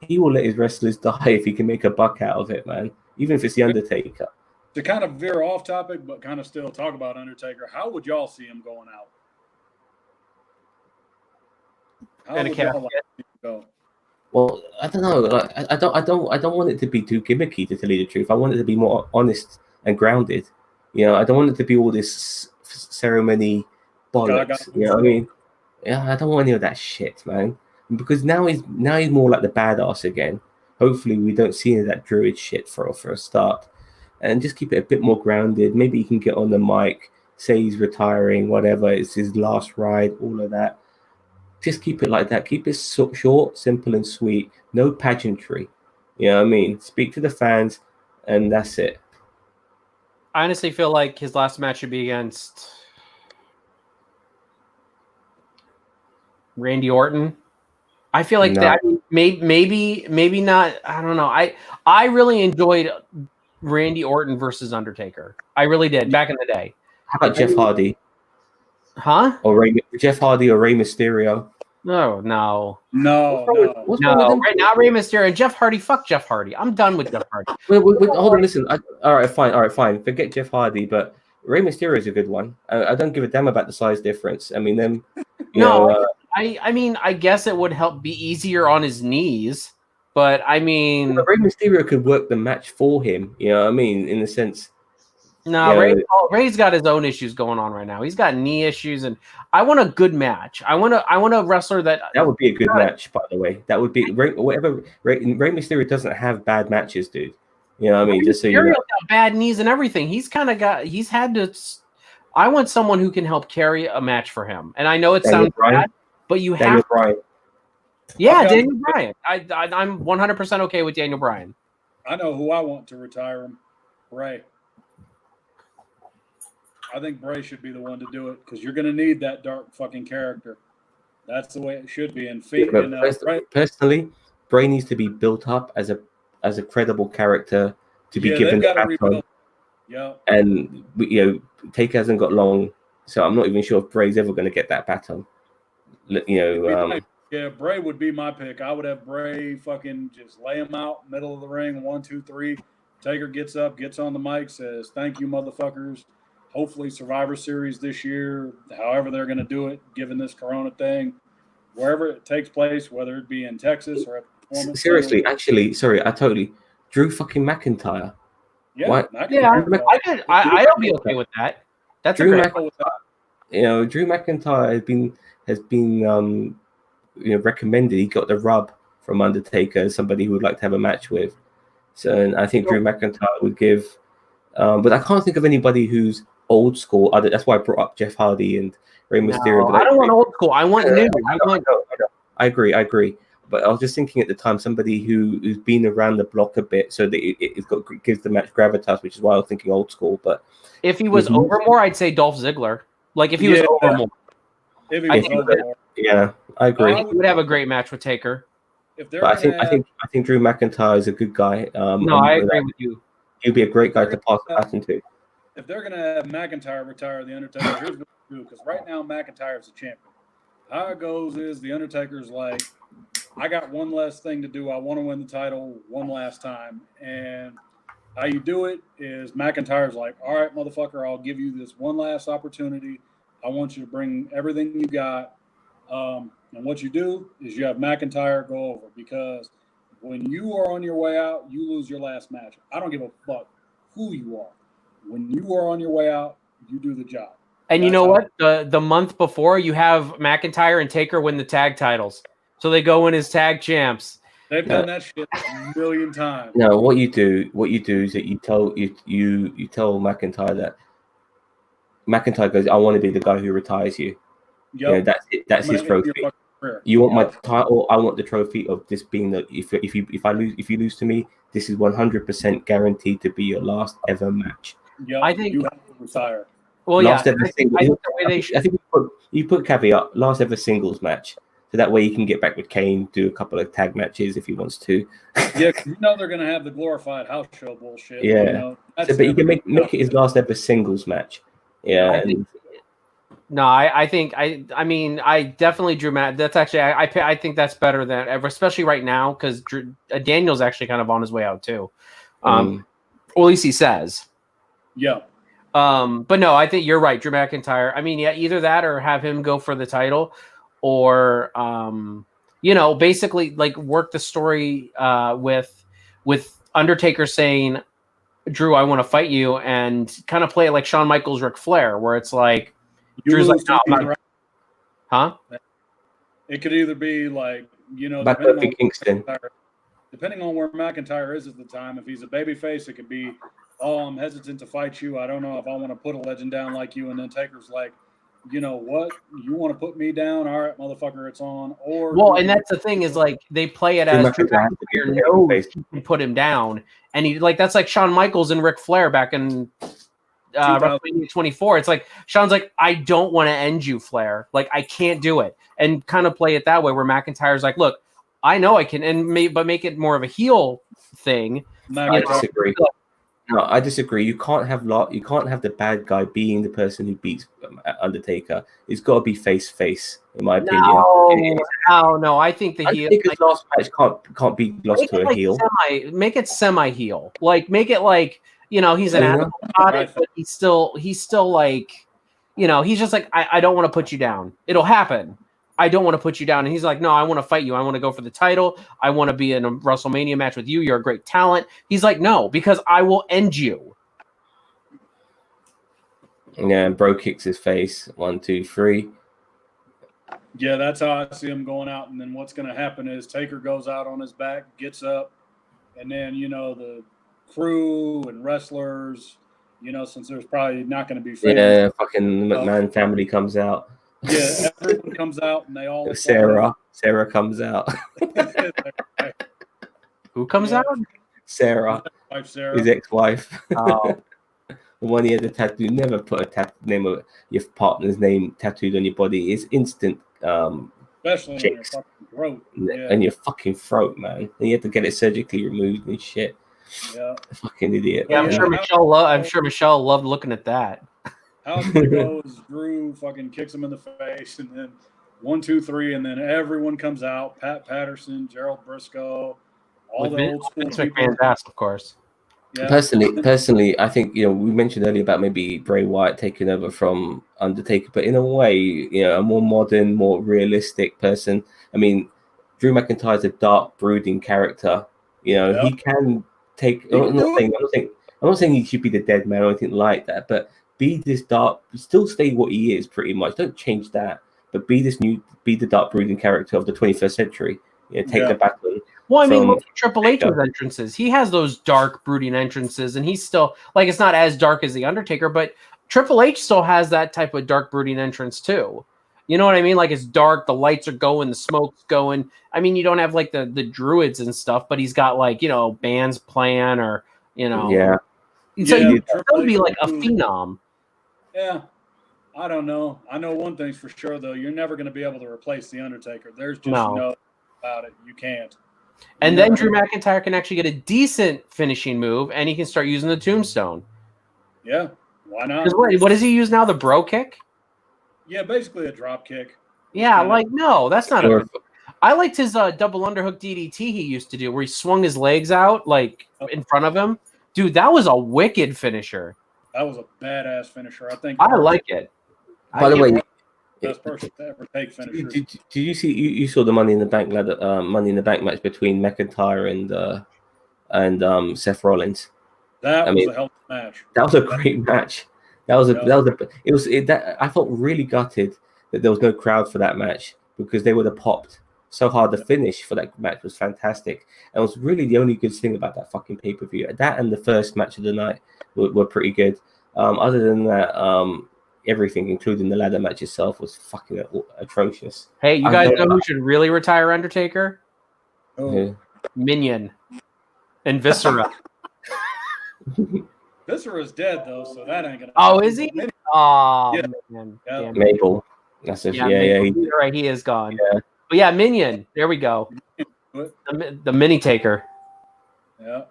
He will let his wrestlers die if he can make a buck out of it, man. Even if it's the Undertaker. To kind of veer off topic, but kind of still talk about Undertaker, how would y'all see him going out? How would y'all like to see him go? Well, I don't know. Like, I don't want it to be too gimmicky, to tell you the truth. I want it to be more honest and grounded. I don't want it to be all this ceremony bollocks. You know what I mean? Yeah, I don't want any of that shit, man. Because now he's more like the badass again. Hopefully, we don't see any of that druid shit for a start, and just keep it a bit more grounded. Maybe he can get on the mic, say he's retiring, whatever. It's his last ride, all of that. Just keep it like that. Keep it short, simple, and sweet. No pageantry. You know what I mean? Speak to the fans, and that's it. I honestly feel like his last match should be against Randy Orton. I feel like that maybe not. I don't know. I really enjoyed Randy Orton versus Undertaker. I really did back in the day. How about Jeff Hardy? Huh? Or Jeff Hardy or Rey Mysterio? No. What's wrong with them? Right now, Rey Mysterio and Jeff Hardy. Fuck Jeff Hardy. I'm done with Jeff Hardy. Wait, hold on, listen. All right, fine. Forget Jeff Hardy, but Rey Mysterio is a good one. I don't give a damn about the size difference. I mean, them. I mean, I guess it would help be easier on his knees, but I mean, Rey Mysterio could work the match for him. You know what I mean? In the sense. No, Ray's got his own issues going on right now. He's got knee issues, and I want a good match. I want a wrestler that would be a good match, by the way. That would be Rey Mysterio doesn't have bad matches, dude. You know what I mean? Just so you know, got bad knees and everything. He's had to. I want someone who can help carry a match for him, and I know it sounds bad, but you Daniel have. Bryan. Yeah, Daniel Bryan. I'm 100% okay with Daniel Bryan. I know who I want to retire him. Bray. I think Bray should be the one to do it because you're going to need that dark fucking character. That's the way it should be. Personally, Bray needs to be built up as a credible character to be given the baton. Yeah. And Taker hasn't got long, so I'm not even sure if Bray's ever going to get that baton. Yeah, Bray would be my pick. I would have Bray fucking just lay him out, middle of the ring, 1, 2, 3. Taker gets up, gets on the mic, says, "Thank you, motherfuckers." Hopefully Survivor Series this year, however they're going to do it, given this Corona thing, wherever it takes place, whether it be in Texas or at the Performance Seriously, Center. Actually, sorry, Drew fucking McIntyre. Yeah, I'll be okay with that. That's Drew a great McIntyre. Drew McIntyre has been recommended. He got the rub from Undertaker as somebody who would like to have a match with. So, and I think Drew McIntyre would give, but I can't think of anybody who's old school. That's why I brought up Jeff Hardy and Rey Mysterio. I don't want old school. I want new. I agree. But I was just thinking at the time, somebody who's been around the block a bit, so that it gives the match gravitas, which is why I was thinking old school. But if he was over more, I'd say Dolph Ziggler. Like if he was over more. If he was over more. Yeah, I agree. He would have a great match with Taker. I think Drew McIntyre is a good guy. I agree with you. He'd be a great guy to pass the baton to. If they're going to have McIntyre retire the Undertaker, here's what they do. Because right now, McIntyre's the champion. How it goes is the Undertaker's like, I got one last thing to do. I want to win the title one last time. And how you do it is McIntyre's like, all right, motherfucker, I'll give you this one last opportunity. I want you to bring everything you got. And what you do is you have McIntyre go over, because when you are on your way out, you lose your last match. I don't give a fuck who you are. When you are on your way out, you do the job. And you know what? The month before, you have McIntyre and Taker win the tag titles. So they go in as tag champs. They've done that shit a million times. No, what you do is that you tell McIntyre that McIntyre goes, I want to be the guy who retires you. Yep. That's it. That's his trophy. You want my title? I want the trophy of this being that if you lose to me, this is 100% guaranteed to be your last ever match. Yeah, I think you have to retire. Well, last ever I think the way they should. I think you put caveat last ever singles match, so that way you can get back with Kane, do a couple of tag matches if he wants to. Yeah, they're gonna have the glorified house show bullshit. Yeah, but you can make it his last ever singles match. Yeah. I mean, I definitely Drew Matt. That's actually, I think that's better than ever, especially right now, because Daniel's actually kind of on his way out too. Or at least he says. Yeah. But no, I think you're right, Drew McIntyre. I mean, yeah, either that or have him go for the title, or basically like work the story with Undertaker saying, Drew, I want to fight you, and kind of play it like Shawn Michaels, Ric Flair, where it's like. Drew's like, no, right. Huh? It could either be like, depending on where McIntyre is at the time. If he's a babyface, it could be, I'm hesitant to fight you. I don't know if I want to put a legend down like you. And then Taker's like, you know what? You want to put me down? All right, motherfucker, it's on. Or and that's the thing is like they play it as Drew McIntyre knows he can put him down, and he that's like Shawn Michaels and Ric Flair back in. WrestleMania 24. It's like Shawn's like, I don't want to end you, Flair. Like I can't do it, and kind of play it that way where McIntyre's like, look, I know I can, but make it more of a heel thing. I disagree. No, I disagree. You can't have You can't have the bad guy being the person who beats Undertaker. It's got to be face, in my opinion. No. I think the heel. Undertaker's last match can't be lost to a heel. Make it semi heel. Like make it like he's an asshole about it, but he's still like he's just like I don't want to put you down. It'll happen. I don't want to put you down. And he's like, no, I want to fight you. I want to go for the title. I want to be in a WrestleMania match with you. You're a great talent. He's like, no, because I will end you. Yeah, and Bro kicks his face. 1, 2, 3. Yeah, that's how I see him going out. And then what's going to happen is Taker goes out on his back, gets up, and then, the crew and wrestlers, since there's probably not going to be fans. Yeah, fucking McMahon family comes out. Yeah, everyone comes out and they all. Sarah comes out. Who comes out? Sarah. Sarah. His ex-wife. Oh. The one he had the tattoo. Never put a name of your partner's name tattooed on your body. It's instant. Especially in your fucking throat. And your fucking throat, man. And you have to get it surgically removed and shit. Yeah. Fucking idiot. Yeah, I'm sure Michelle loved looking at that. How it's gonna go is Drew fucking kicks him in the face, and then 1, 2, 3, and then everyone comes out. Pat Patterson, Gerald Briscoe, all the old school people. Of course. Yeah. Personally, I think we mentioned earlier about maybe Bray Wyatt taking over from Undertaker, but in a way, a more modern, more realistic person. I mean, Drew McIntyre's a dark, brooding character. He can take. I'm not saying he should be the dead man or anything like that, but be this dark, still stay what he is pretty much. Don't change that, but be the dark, brooding character of the 21st century. Take the battle. Well, I mean, look at Triple H's entrances. He has those dark, brooding entrances, and he's still it's not as dark as the Undertaker, but Triple H still has that type of dark, brooding entrance too. You know what I mean? Like it's dark, the lights are going, the smoke's going. I mean, you don't have like the druids and stuff, but he's got bands playing or Yeah. So that would be like a phenom. Yeah. I don't know. I know one thing's for sure though. You're never going to be able to replace the Undertaker. There's just no about it. You can't. And then Drew McIntyre can actually get a decent finishing move, and he can start using the tombstone. Yeah, why not? What does he use now? The bro kick? Yeah, basically a drop kick. Yeah, no, that's not I liked his double underhook DDT he used to do, where he swung his legs out in front of him. Dude, that was a wicked finisher. That was a badass finisher. I think. I like it. By the way, best person to ever take finishers. Did you see? You saw the Money in the Bank Money in the Bank match between McIntyre and Seth Rollins. That was a hell of a match. That was a great match. I felt really gutted that there was no crowd for that match because they would have popped so hard. The finish for that match was fantastic, and it was really the only good thing about that fucking pay-per-view. That and the first match of the night were pretty good. Other than that, everything, including the ladder match itself, was fucking atrocious. Hey, you guys know who should really retire Undertaker? Oh. Minion and Viscera. Viscera's dead though, so that ain't gonna. Oh, is he? Oh, yeah. Man. Yeah. Mabel. That's it. Yeah. You're right, he is gone. Yeah. But yeah, Minion. There we go. The mini taker. Yeah.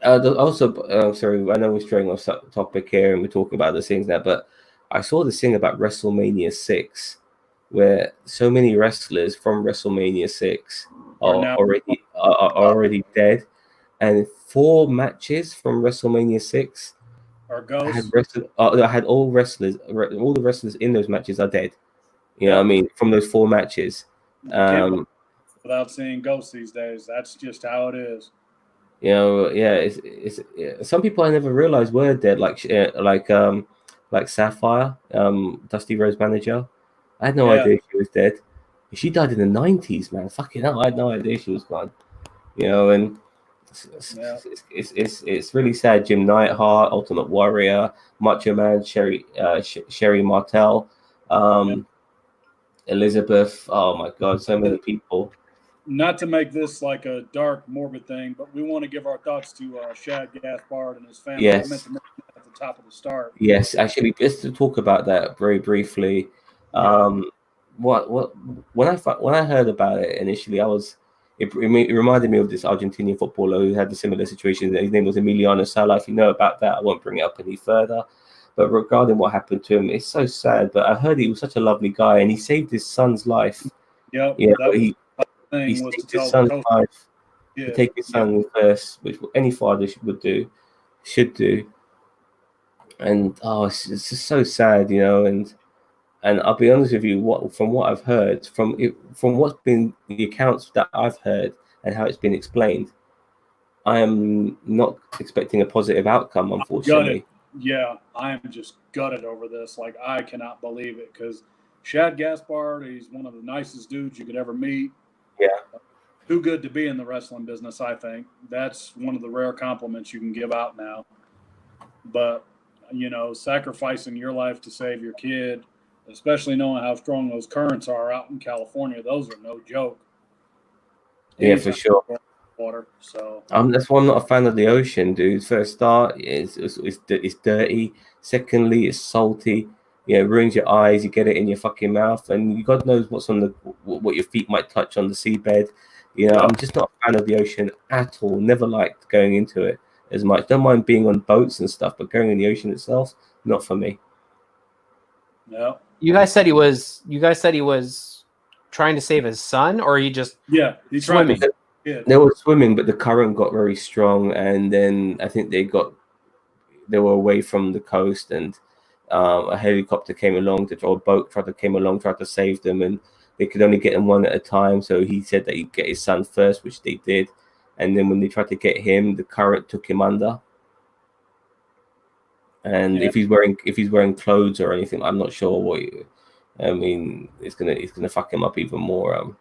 Also, sorry, I know we're straying off topic here and we're talking about the things now, but I saw this thing about WrestleMania 6, where so many wrestlers from WrestleMania 6 are already dead, and 4 matches from WrestleMania 6 are ghosts. Had all the wrestlers in those matches are dead. You know what I mean? From those 4 matches. Without seeing ghosts these days, that's just how it is. It's some people I never realized were dead, like Sapphire, Dusty Rhodes' manager. I had no idea she was dead. She died in the 90s, man. Fucking hell, I had no idea she was gone. And it's really sad. Jim Neidhart, Ultimate Warrior, Macho Man, Sherry Martel, Elizabeth. Oh my God, so many people. Not to make this like a dark, morbid thing, but we want to give our thoughts to Shad Gaspard and his family. Yes. I meant to mention that at the top of the start. Yes, actually, just to talk about that very briefly. When I heard about it initially, I was It reminded me of this Argentinian footballer who had a similar situation. His name was Emiliano Sala. If you know about that, I won't bring it up any further. But regarding what happened to him, it's so sad. But I heard he was such a lovely guy, and he saved his son's life. Yep, Yeah, that was he the thing, was to saved tell his the son's coach. life Yeah, to take his son first, which any father should do. And it's just so sad, you know. And I'll be honest with you, from what I've heard, from what's been the accounts that I've heard and how it's been explained, I am not expecting a positive outcome, unfortunately. Yeah, I am just gutted over this. Like, I cannot believe it, because Shad Gaspard, he's one of the nicest dudes you could ever meet. Yeah. Too good to be in the wrestling business, I think. That's one of the rare compliments you can give out now. But, you know, sacrificing your life to save your kid, especially knowing how strong those currents are out in California, those are no joke. Yeah, for sure. Water, so that's why I'm not a fan of the ocean, dude. First start, it's dirty. Secondly, it's salty. Yeah, it ruins your eyes. You get it in your fucking mouth, and God knows what's on what your feet might touch on the seabed. You know, I'm just not a fan of the ocean at all. Never liked going into it as much. Don't mind being on boats and stuff, but going in the ocean itself, not for me. Yeah. You guys said he was trying to save his son, or he just he's swimming. They were swimming, but the current got very strong, and then I think they were away from the coast, and a helicopter came along or a boat tried to save them, and they could only get them one at a time. So he said that he'd get his son first, which they did, and then when they tried to get him, the current took him under. And if he's wearing clothes or anything, I'm not sure it's gonna fuck him up even more.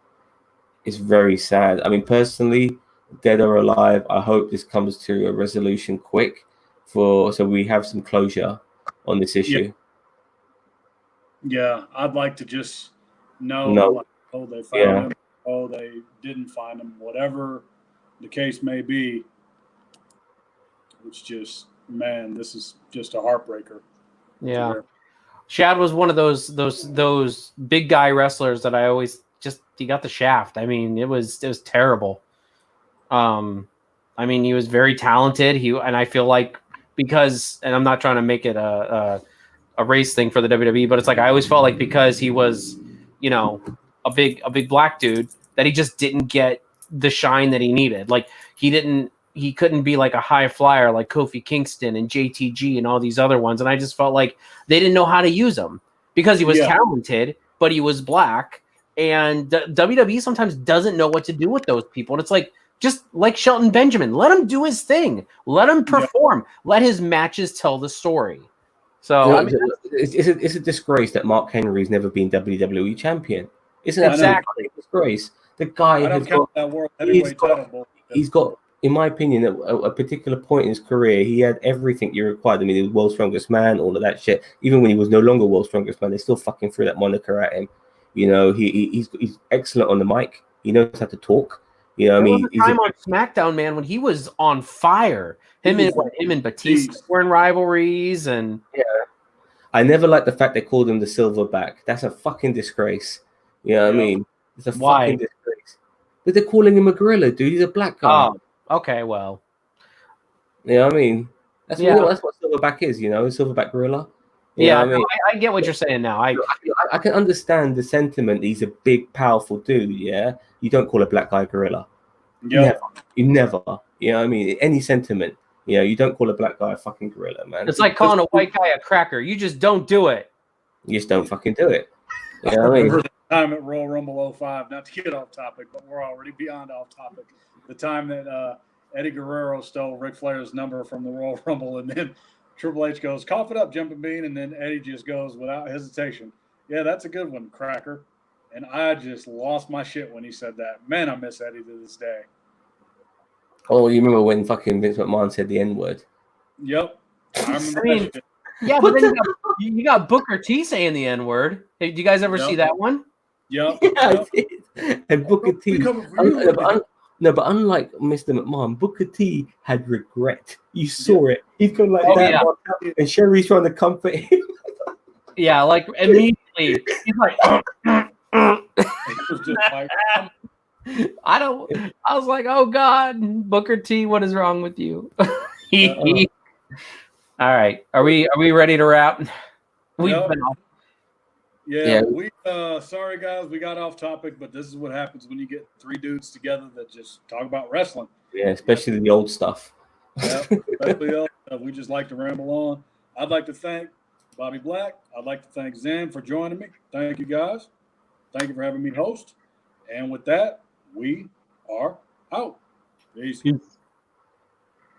It's very sad. I mean, personally, dead or alive, I hope this comes to a resolution quick, so we have some closure on this issue. Yeah, I'd like to just know, they found him, they didn't find him, whatever the case may be. It's just, man, this is just a heartbreaker. Yeah. Shad was one of those big guy wrestlers that I always he got the shaft. I mean, it was terrible. I mean, he was very talented. And I feel like because, and I'm not trying to make it a race thing for the WWE, but it's like I always felt like because he was, you know, a big black dude, that he just didn't get the shine that he needed. Like he couldn't be like a high flyer like Kofi Kingston and JTG and all these other ones. And I just felt like they didn't know how to use him because he was talented, but he was black. And WWE sometimes doesn't know what to do with those people. And it's like, just like Shelton Benjamin, let him do his thing. Let him perform. Let his matches tell the story. So I mean, it's a disgrace that Mark Henry's never been WWE champion. It's an absolute disgrace. The guy has got that world heavyweight title. He's got, in my opinion, at a particular point in his career, he had everything you required. I mean, he was world's strongest man, all of that shit. Even when he was no longer world's strongest man, they still fucking threw that moniker at him. You know, he's excellent on the mic. He knows how to talk. You know, there was a time on SmackDown, man, when he was on fire. Him and Batista were in rivalries, and I never liked the fact they called him the Silverback. That's a fucking disgrace. You know what I mean? It's a fucking disgrace. But they're calling him a gorilla, dude. He's a black guy. Oh, okay, well. You know what I mean? That's what Silverback is, you know, Silverback gorilla. You know what I mean? I get what you're saying now. I can understand the sentiment. He's a big, powerful dude, yeah? You don't call a black guy gorilla. Yep. You never. You know what I mean? Any sentiment. You know, you don't call a black guy a fucking gorilla, man. It's like calling a white guy a cracker. You just don't do it. You just don't fucking do it. You know what I mean? Remember the time at Royal Rumble 05, not to get off topic, but we're already beyond off topic. The time that Eddie Guerrero stole Ric Flair's number from the Royal Rumble, and then Triple H goes, "Cough it up, Jumping Bean," and then Eddie just goes without hesitation, "Yeah, that's a good one, cracker." And I just lost my shit when he said that. Man, I miss Eddie to this day. Oh, you remember when fucking Vince McMahon said the N-word? Yep. I remember that shit. Yeah, but then you got Booker T saying the N-word. Hey, do you guys ever see that one? Yep. Yeah, I did. And Booker T. But unlike Mr. McMahon, Booker T had regret. You saw it. He's going like that. Yeah. And Sherry's trying to comfort him. Yeah, like immediately. He's like, He was just like, I was like, oh God, Booker T, what is wrong with you? All right. Are we ready to wrap? We've Yep. been off. Yeah, we sorry guys, we got off topic, but this is what happens when you get three dudes together that just talk about wrestling. Yeah, especially the old stuff. Yeah, especially the old stuff. We just like to ramble on. I'd like to thank Bobby Black. I'd like to thank Zen for joining me. Thank you guys. Thank you for having me host. And with that, we are out. Peace.